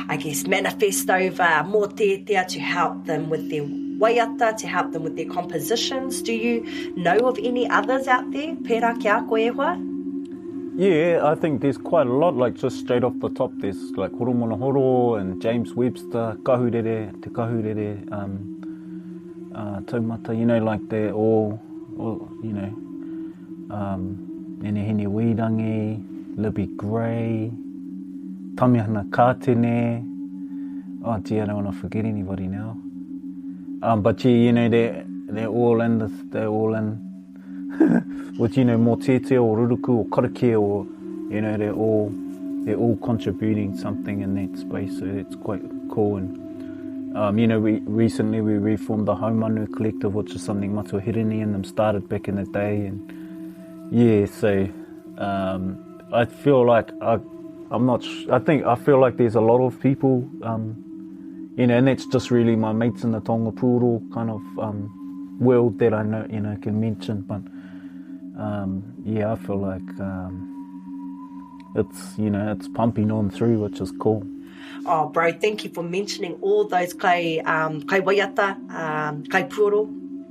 I guess, manifest over mōteatea to help them with their waiata, to help them with their compositions? Do you know of any others out there? Pērā ki a koe e hoa? Yeah, I think there's quite a lot, like just straight off the top, there's like Horomona Horo and James Webster, Te Kahurere, Taumata, you know, like they're all you know, Nenehene Wirangi, Libby Gray, Tamihana Kātene, oh gee, I don't want to forget anybody now. But yeah, you know, they're all in with, you know, Mōteatea or Ruruku or Karakia, or, you know, they're all contributing something in that space, so it's quite cool. And you know, recently we reformed the Haumanu Collective, which is something Matua Hirini and them started back in the day, and yeah, so I feel like I'm not. I feel like there's a lot of people, and that's just really my mates in the Taonga Puoro kind of world that I know, can mention. But I feel like it's pumping on through, which is cool. Oh, bro, thank you for mentioning all those kai waiata, kai puoro.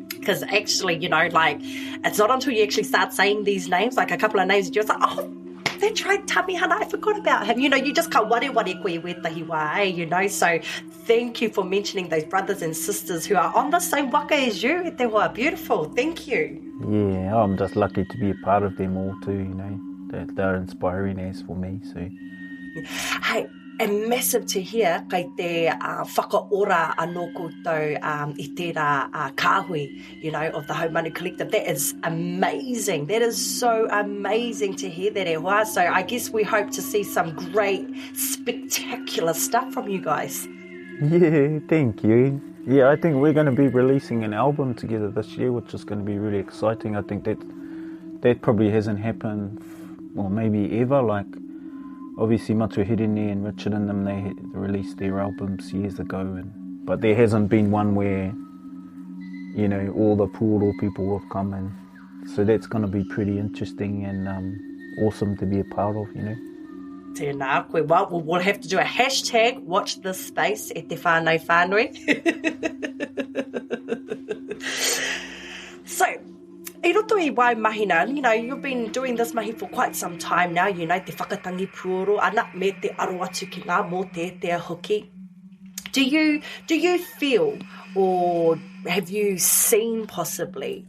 Because actually, it's not until you actually start saying these names, like a couple of names, you're just like, oh, that's right, Tamihana, I forgot about him. You just ka ware koe wetahi wā, So thank you for mentioning those brothers and sisters who are on the same waka as you. Te hoa, beautiful. Thank you. Yeah, I'm just lucky to be a part of them all too, They're inspiring as for me, so. Hey, and massive to hear kai te whakaora anō koutou I tērā kāhui, of the Haumanu Collective. That is amazing. That is so amazing to hear that, e hoa. So I guess we hope to see some great, spectacular stuff from you guys. Yeah, thank you. Yeah, I think we're going to be releasing an album together this year, which is going to be really exciting. I think that probably hasn't happened, or maybe ever, obviously Matu Hirine and Richard and them, they released their albums years ago, but there hasn't been one where, all the Puoro people have come in. So that's going to be pretty interesting and awesome to be a part of, Tēnā koe. Well, we'll have to do a hashtag, watch this space, e te whānau whānui. So, I roto I wai mahina, you've been doing this mahi for quite some time now, te whakatangi puoro, ana me te aro atu ki ngā mōteatea hoki. Do you feel, or have you seen possibly,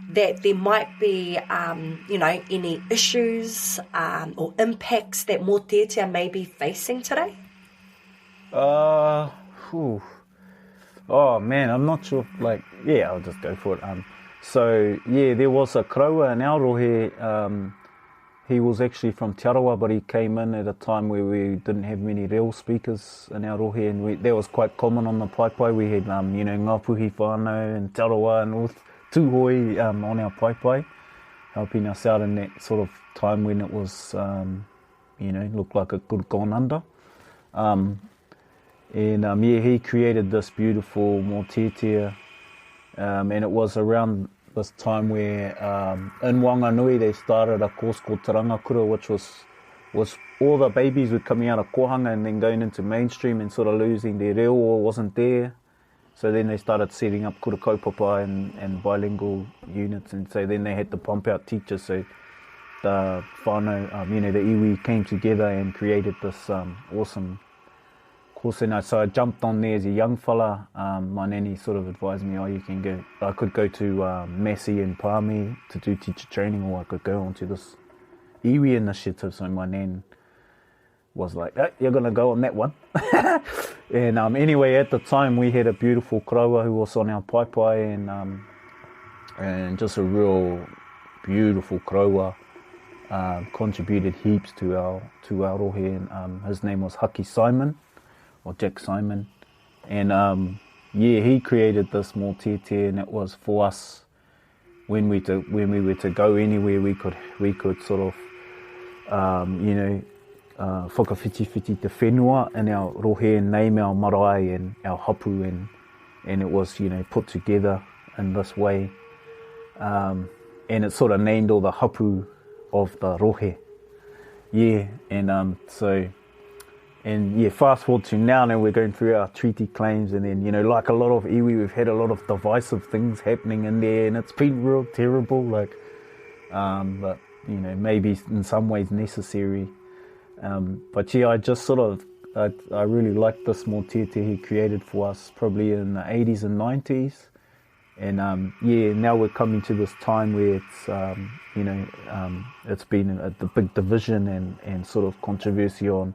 that there might be, any issues or impacts that mōteatea may be facing today? Oh man, I'm not sure. I'll just go for it. So there was a kraua in our rohe. He was actually from Te Arawa, but he came in at a time where we didn't have many reo speakers in our rohe, and that was quite common on the paipai. We had, ngā puhi whānau and Te Arawa and all tūhoi on our paipai, helping us out in that sort of time when it was, looked like it could have gone under. He created this beautiful mōteatea, and it was around this time where in Wanganui they started a course called Tarangakura, which was all the babies were coming out of kohanga and then going into mainstream and sort of losing their reo or wasn't there. So then they started setting up kura kaupapa and bilingual units, and so then they had to pump out teachers. So the whānau, the iwi came together and created this awesome course. And so I jumped on there as a young fella. My nanny sort of advised me, I could go to Massey and Palmy to do teacher training, or I could go onto this iwi initiative. So my nan was like, you're going to go on that one. And anyway, at the time we had a beautiful kraua who was on our paipai, and just a real beautiful kraua, contributed heaps to our rohe, and his name was Haki Simon, or Jack Simon, and he created this mōteatea, and it was for us when we were to go anywhere, we could sort of whakawhiti te whenua in our rohe and name our marae and our hapu, and it was put together in this way, and it sort of named all the hapu of the rohe. Fast forward to now we're going through our treaty claims, and then like a lot of iwi, we've had a lot of divisive things happening in there, and it's been real terrible, but maybe in some ways necessary. But I just sort of, I really like this mōteatea he created for us probably in the 80s and 90s. And now we're coming to this time where it's, it's been the big division and sort of controversy on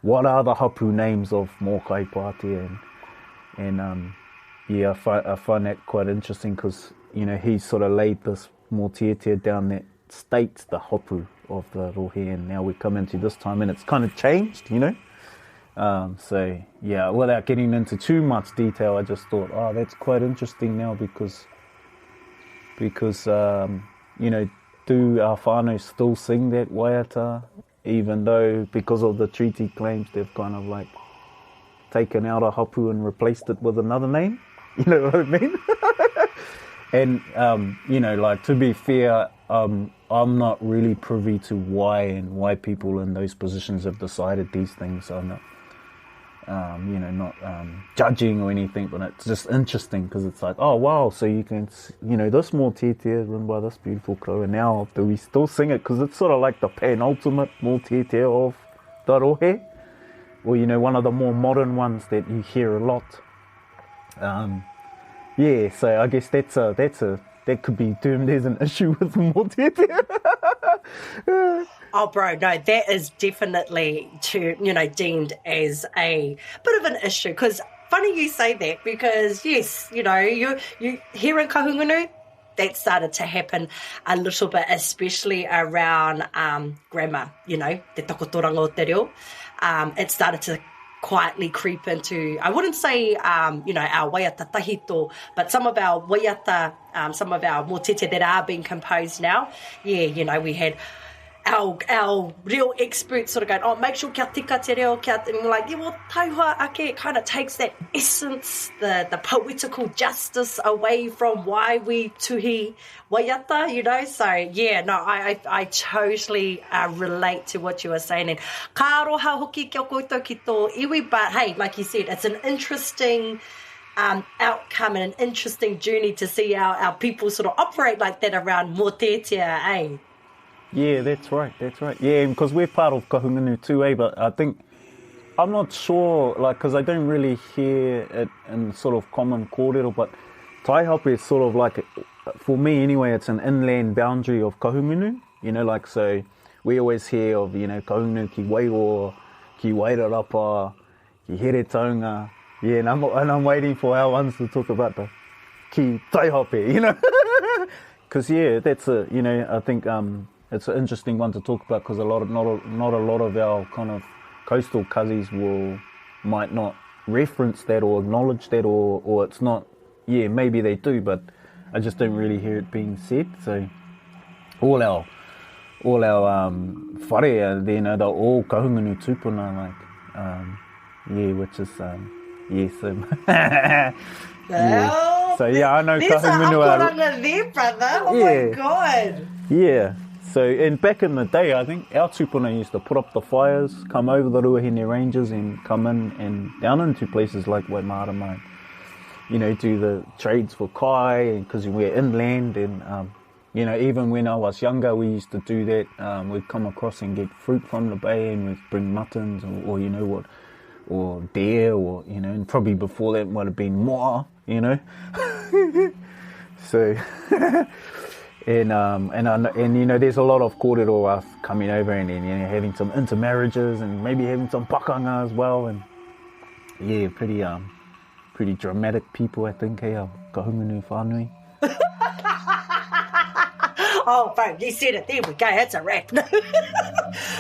what are the hapu names of Mōkai Pātea. And I find that quite interesting because, he sort of laid this mōteatea down that states the hapu of the rohe, and now we come into this time and it's kind of changed, without getting into too much detail, I just thought, that's quite interesting now because do our whānau still sing that waiata? even though because of the treaty claims, they've kind of like taken out a hapu and replaced it with another name. You know what I mean? And, you know, like, to be fair, I'm not really privy to why people in those positions have decided these things. So I'm not, you know, not judging or anything, but it's just interesting because it's like, oh, wow, so you can, you know, this Mōteatea run by this beautiful crow, and now do we still sing it? Because it's sort of like the penultimate Mōteatea of the rohe, or, you know, one of the more modern ones that you hear a lot. Yeah, so I guess that could be termed as an issue with Mōteatea. Oh, bro, no, that is definitely deemed as a bit of an issue. Because funny you say that, because yes, you know, you here in Kahungunu, that started to happen a little bit, especially around grammar. You know, te takotoranga o te reo. It started to quietly creep into, I wouldn't say, our waiata tahito, but some of our waiata, some of our mōteatea that are being composed now. Yeah, you know, we had our real experts sort of going, oh, make sure kia tika te reo, and like, yeah, well, tauhua ake, it kind of takes that essence, the poetical justice away from why we tuhi waiata, you know. So yeah, no, I totally relate to what you were saying, and ka aroha hoki kia koutou ki tō iwi, but hey, like you said, it's an interesting outcome and an interesting journey to see our people sort of operate like that around Mōteatea, eh? Yeah, that's right. Yeah, because we're part of Kahungunu too, but I think, I'm not sure, like, because I don't really hear it in sort of common kōrero, but Taihape is sort of like, for me anyway, it's an inland boundary of Kahungunu, you know, like, so we always hear of, you know, Kahungunu ki Wairoa, ki Wairarapa, ki He Reo Tawhito, yeah, and I'm waiting for our ones to talk about the ki Taihape, you know, because yeah, that's a, you know, I think, it's an interesting one to talk about because not a lot of our kind of coastal kazis might not reference that or acknowledge that, or it's not. Yeah, maybe they do, but I just don't really hear it being said. So all our whare, you know, they're all kahungunu tupuna, like yeah, which is yeah, so well, so yeah, I know kahungunu are there, brother. Oh yeah. My god. Yeah. So, and back in the day, I think our tupuna used to put up the fires, come over the Ruahine Ranges and come in and down into places like Waimarama, you know, do the trades for kai, because we're inland, and, you know, even when I was younger, we used to do that. We'd come across and get fruit from the bay, and we'd bring muttons or you know what, or deer, or, you know, and probably before that might have been moa, you know. So... And you know, there's a lot of kōrero coming over and you know, having some intermarriages and maybe having some pakanga as well, and yeah, pretty dramatic people, I think, hey, kahungunu whānui. Oh, bro, you said it. There we go. That's a wrap.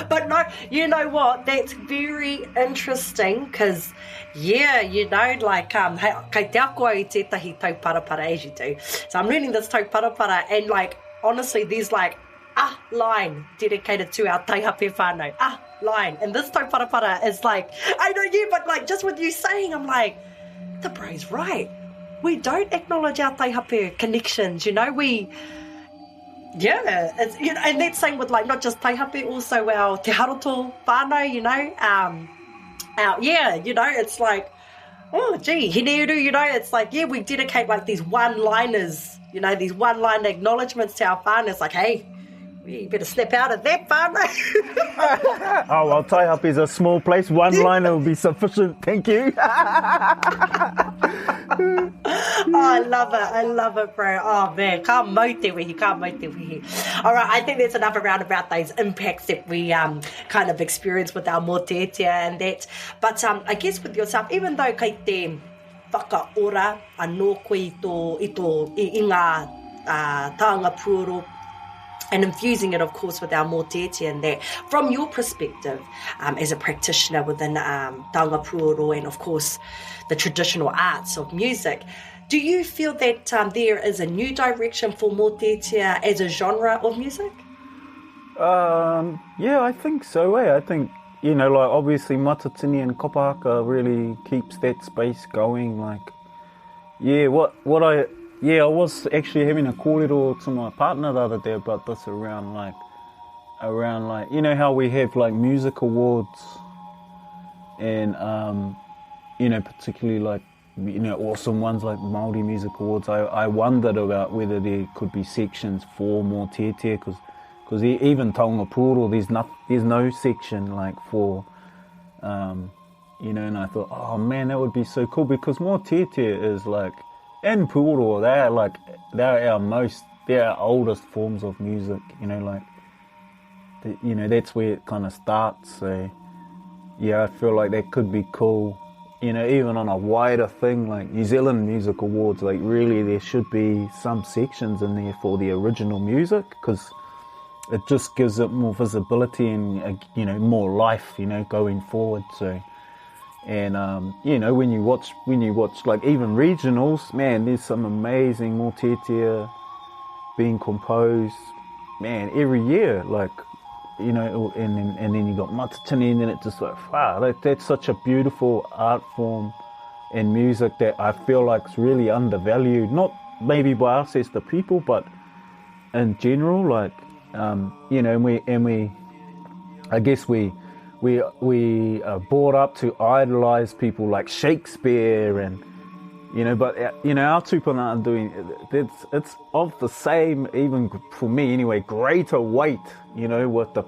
But no, you know what? That's very interesting because, yeah, you know, like, kei te ako i tētahi tauparapara as you do. So I'm reading this tauparapara and, like, honestly, there's, like, a line dedicated to our taihape whānau. A line. And this tauparapara is, like, I know you, but, like, just with you saying, I'm like, the bro's right. We don't acknowledge our taihape connections, you know, yeah, it's, you know, and that's same with like not just taihape, also our te haroto whānau, you know, yeah, you know, it's like, oh gee, he reo, you know, it's like, yeah, we dedicate like these one-liners, you know, these one-liner acknowledgements to our whānau. It's like, hey, you better snap out of that, whānau. Oh, well, Taihape is a small place. One liner will be sufficient. Thank you. Oh, I love it, bro. Oh, man, ka maute wehi. All right, I think there's enough around about those impacts that we kind of experience with our Mōteatea and that. But I guess with yourself, even though kei te whakaora anō koe i ngā taonga puoro, and infusing it, of course, with our Mōteatea and that. From your perspective, as a practitioner within taonga puoro and, of course, the traditional arts of music, do you feel that there is a new direction for Mōteatea as a genre of music? Yeah, I think so. I think, you know, like obviously Mōteatea and Kopahaka really keeps that space going. Like, yeah, I was actually having a kōrero to my partner the other day about this around like, you know how we have like music awards and, you know, particularly like, you know, awesome ones like Māori Music Awards. I wondered about whether there could be sections for Mōteatea because even Taonga Puoro, there's no section like for, you know, and I thought, oh man, that would be so cool because Mōteatea is like, and Puoro, they're our oldest forms of music, you know, like, you know, that's where it kind of starts. So yeah, I feel like that could be cool. You know, even on a wider thing like New Zealand Music Awards, like really there should be some sections in there for the original music because it just gives it more visibility and, you know, more life, you know, going forward. So, and, you know, when you watch like even regionals, man, there's some amazing moteatea being composed, man, every year, like, you know, and then you got Mōteatea, and then it just like, wow, that's such a beautiful art form and music that I feel like is really undervalued, not maybe by us as the people, but in general, like, you know, and we I guess we are brought up to idolize people like Shakespeare and, you know, but, you know, our tupuna are doing, it's of the same, even for me anyway, greater weight, you know, with the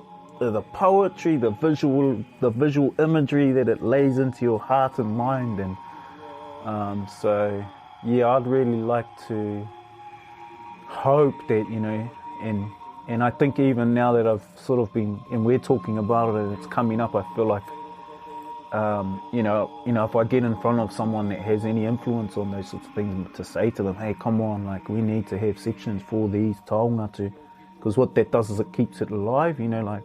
poetry, the visual imagery that it lays into your heart and mind. And so, yeah, I'd really like to hope that, you know, and I think even now that I've sort of been, and we're talking about it and it's coming up, I feel like, you know, if I get in front of someone that has any influence on those sorts of things, to say to them, hey, come on, like we need to have sections for these taonga because what that does is it keeps it alive, you know, like,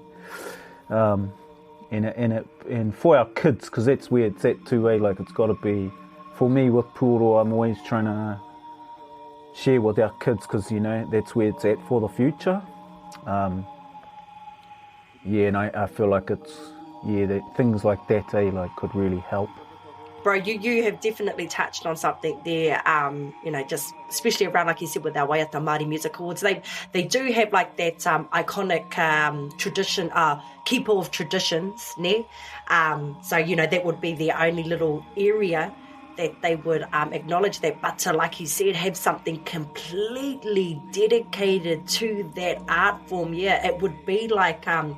and for our kids, because that's where it's at too, like it's got to be, for me with Puoro, I'm always trying to share with our kids because, you know, that's where it's at for the future. Yeah, and I feel like it's, yeah, that things like that, like could really help. Bro, you have definitely touched on something there, you know, just especially around, like you said, with our Waiata Māori Music Awards. They do have like that iconic tradition, keeper of traditions, ne? So, you know, that would be the only little area that they would acknowledge that. But to, like you said, have something completely dedicated to that art form, yeah, it would be like an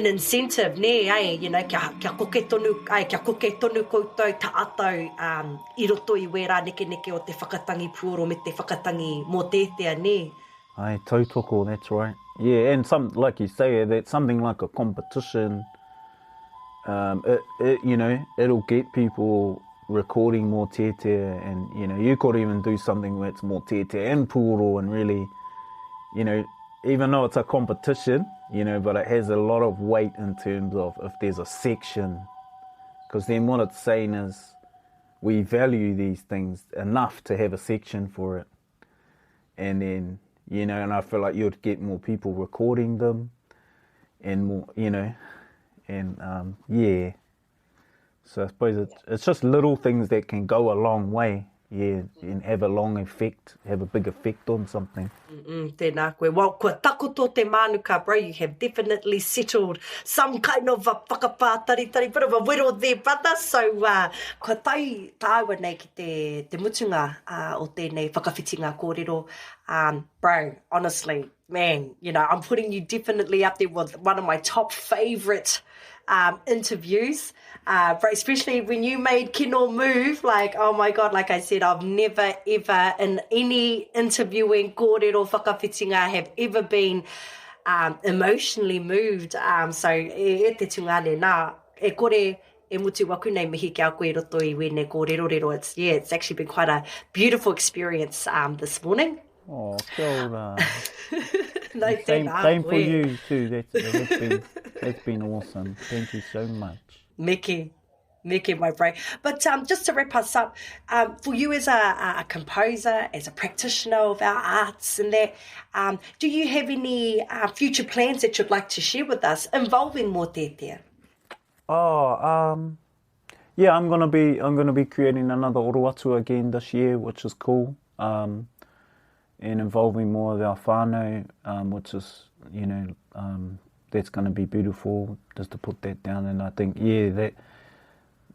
incentive, ne, you know, kia koke tonu koutou taatau I roto I wera neke o te whakatangi Puoro me te whakatangi Mōteatea, ne? Ai, tautoko, that's right. Yeah, and some, like you say, that's something like a competition. You know, it'll get people recording Mōteatea, and, you know, you could even do something where it's Mōteatea and Puoro and really, you know, even though it's a competition, you know, but it has a lot of weight in terms of if there's a section, because then what it's saying is we value these things enough to have a section for it. And then, you know, and I feel like you'd get more people recording them and more, you know, and yeah. So I suppose it's just little things that can go a long way, yeah, and have a long effect, have a big effect on something. Tēnā koe. Well, kua takoto te mānuka, bro, you have definitely settled some kind of a whakapātaritari, bit of a whittle there, brother. So, kua tāua nei ki te mutunga o tēnei whakawhitinga kōrero. Bro, honestly, man, you know, I'm putting you definitely up there with one of my top favourite interviews, but especially when you made Kino move, like, oh my God, like I said, I've never ever in any interviewing kōrero whakawhitinga have ever been emotionally moved. So e te tungane nā, e kore e mutu waku nei mihi kia koe roto I wene kōrero rero. It's actually been quite a beautiful experience this morning. Oh, kia ora. No, same for you too. That's been awesome. Thank you so much. Miki. Meke mai bro. But just to wrap us up, for you as a composer, as a practitioner of our arts and that, do you have any future plans that you'd like to share with us involving Mōteatea? Yeah, I'm gonna be creating another oroatu again this year, which is cool. And involving more of our whānau, which is, that's going to be beautiful, just to put that down. And I think, that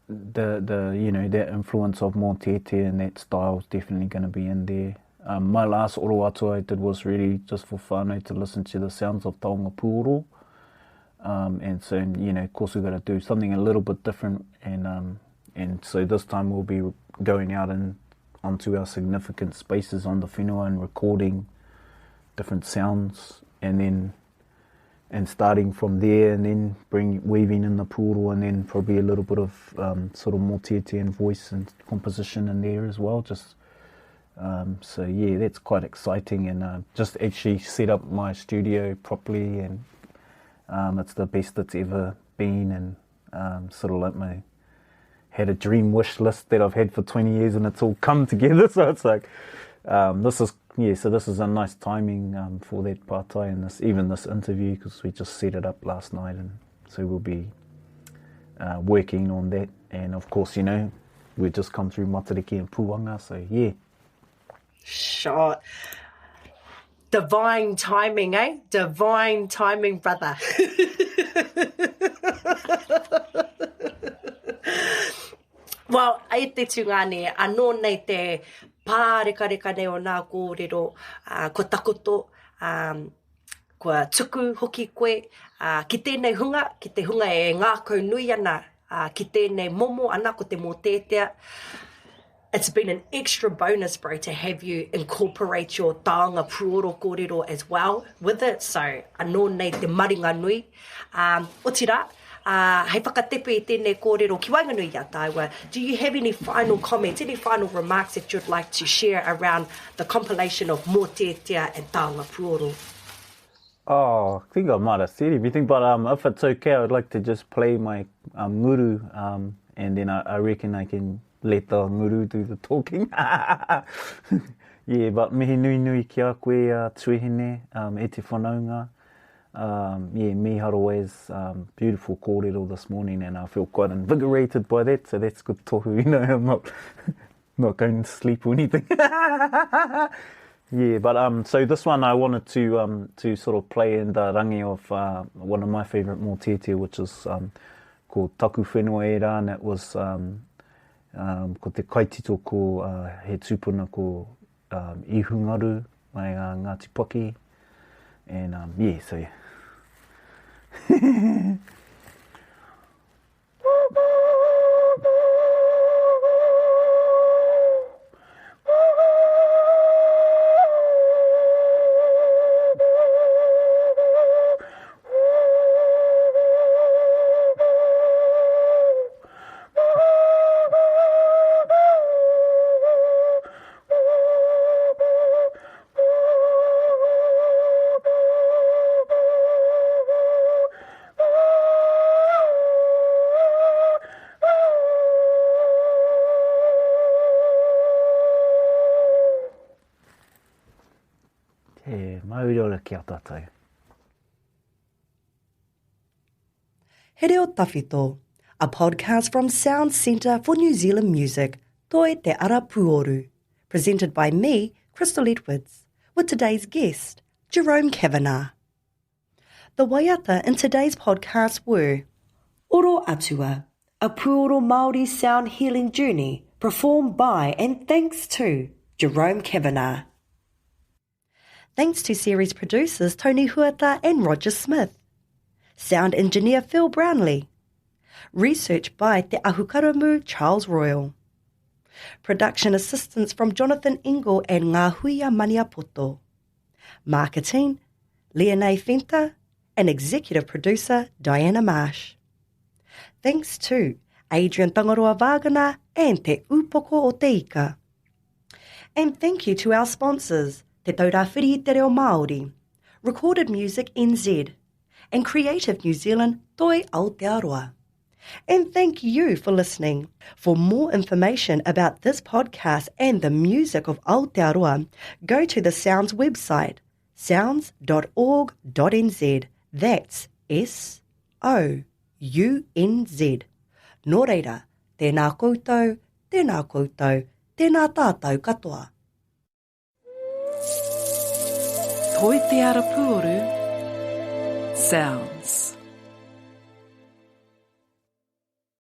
that influence of Mōteatea and that style is definitely going to be in there. My last oroatu I did was really just for whānau to listen to the sounds of Taonga Puoro. And so, of course we've got to do something a little bit different. And so this time we'll be going out and onto our significant spaces on the whenua and recording different sounds, and starting from there, and then weaving in the puoro, and then probably a little bit of sort of Mōteatea voice and composition in there as well. Just so that's quite exciting, and just actually set up my studio properly, and it's the best it's ever been, and sort of like had a dream wish list that I've had for 20 years, and it's all come together. So it's like, this is a nice timing for that partai and this interview, because we just set it up last night, and so we'll be working on that. And of course, we've just come through Mōteatea and Puanga, so Sure. Divine timing, eh? Divine timing, brother. Well, e te tūngane, anō nei te pāreka nei o nā kōrero, ko takoto, kua tuku hoki koe, ki tēnei hunga, ki te hunga e ngākau nui ana, ki tēnei momo ana ko te Mōteatea. It's been an extra bonus, bro, to have you incorporate your Taonga Puoro kōrero as well with it. So, anō nei te maringa nui. O tira, hei whakatepe I tēnei kōrero ki wainganui ia tāua. Do you have any final comments, any final remarks that you'd like to share around the compilation of Mōteatea and Taonga Puoro? I think I might have said everything, but if it's okay, I'd like to just play my nguru, and then I reckon I can let the nguru do the talking. But mihi nui ki a koe tuihine, e te whanaunga. Miharo is beautiful kōrero this morning, and I feel quite invigorated by that, so that's good tohu, I'm not going to sleep or anything. But so this one I wanted to sort of play in the rangi of one of my favourite Mōteatea, which is called Taku Whenua e Rā, and that was ko te kaitito ko he tūpuna ko Ihungaru mai Ngāti Paki, and so He Reo Tawhito, a podcast from SOUNZ Centre for New Zealand Music, Toi Te Ara Puoru, presented by me, Crystal Edwards, with today's guest, Jerome Kavanagh. The waiata in today's podcast were Oro Atua, a Puoro Māori sound healing journey performed by and thanks to Jerome Kavanagh. Thanks to series producers Tony Huata and Roger Smith. Sound engineer Phil Brownlee. Research by Te Ahukaramu Charles Royal. Production assistance from Jonathan Engel and Ngā Huia Maniapoto. Marketing, Leonei Fenta, and executive producer Diana Marsh. Thanks to Adrian Tangaroa Vāgana and Te Upoko o Te Ika. And thank you to our sponsors, Te Taurāwhiri Te Reo Māori, Recorded Music NZ, and Creative New Zealand Toi Aotearoa. And thank you for listening. For more information about this podcast and the music of Aotearoa, go to the SOUNZ website, sounds.org.nz. That's SOUNZ. Nō reira, tēnā koutou, tēnā koutou, tēnā tātou katoa. Mōteatea Puoro, SOUNZ.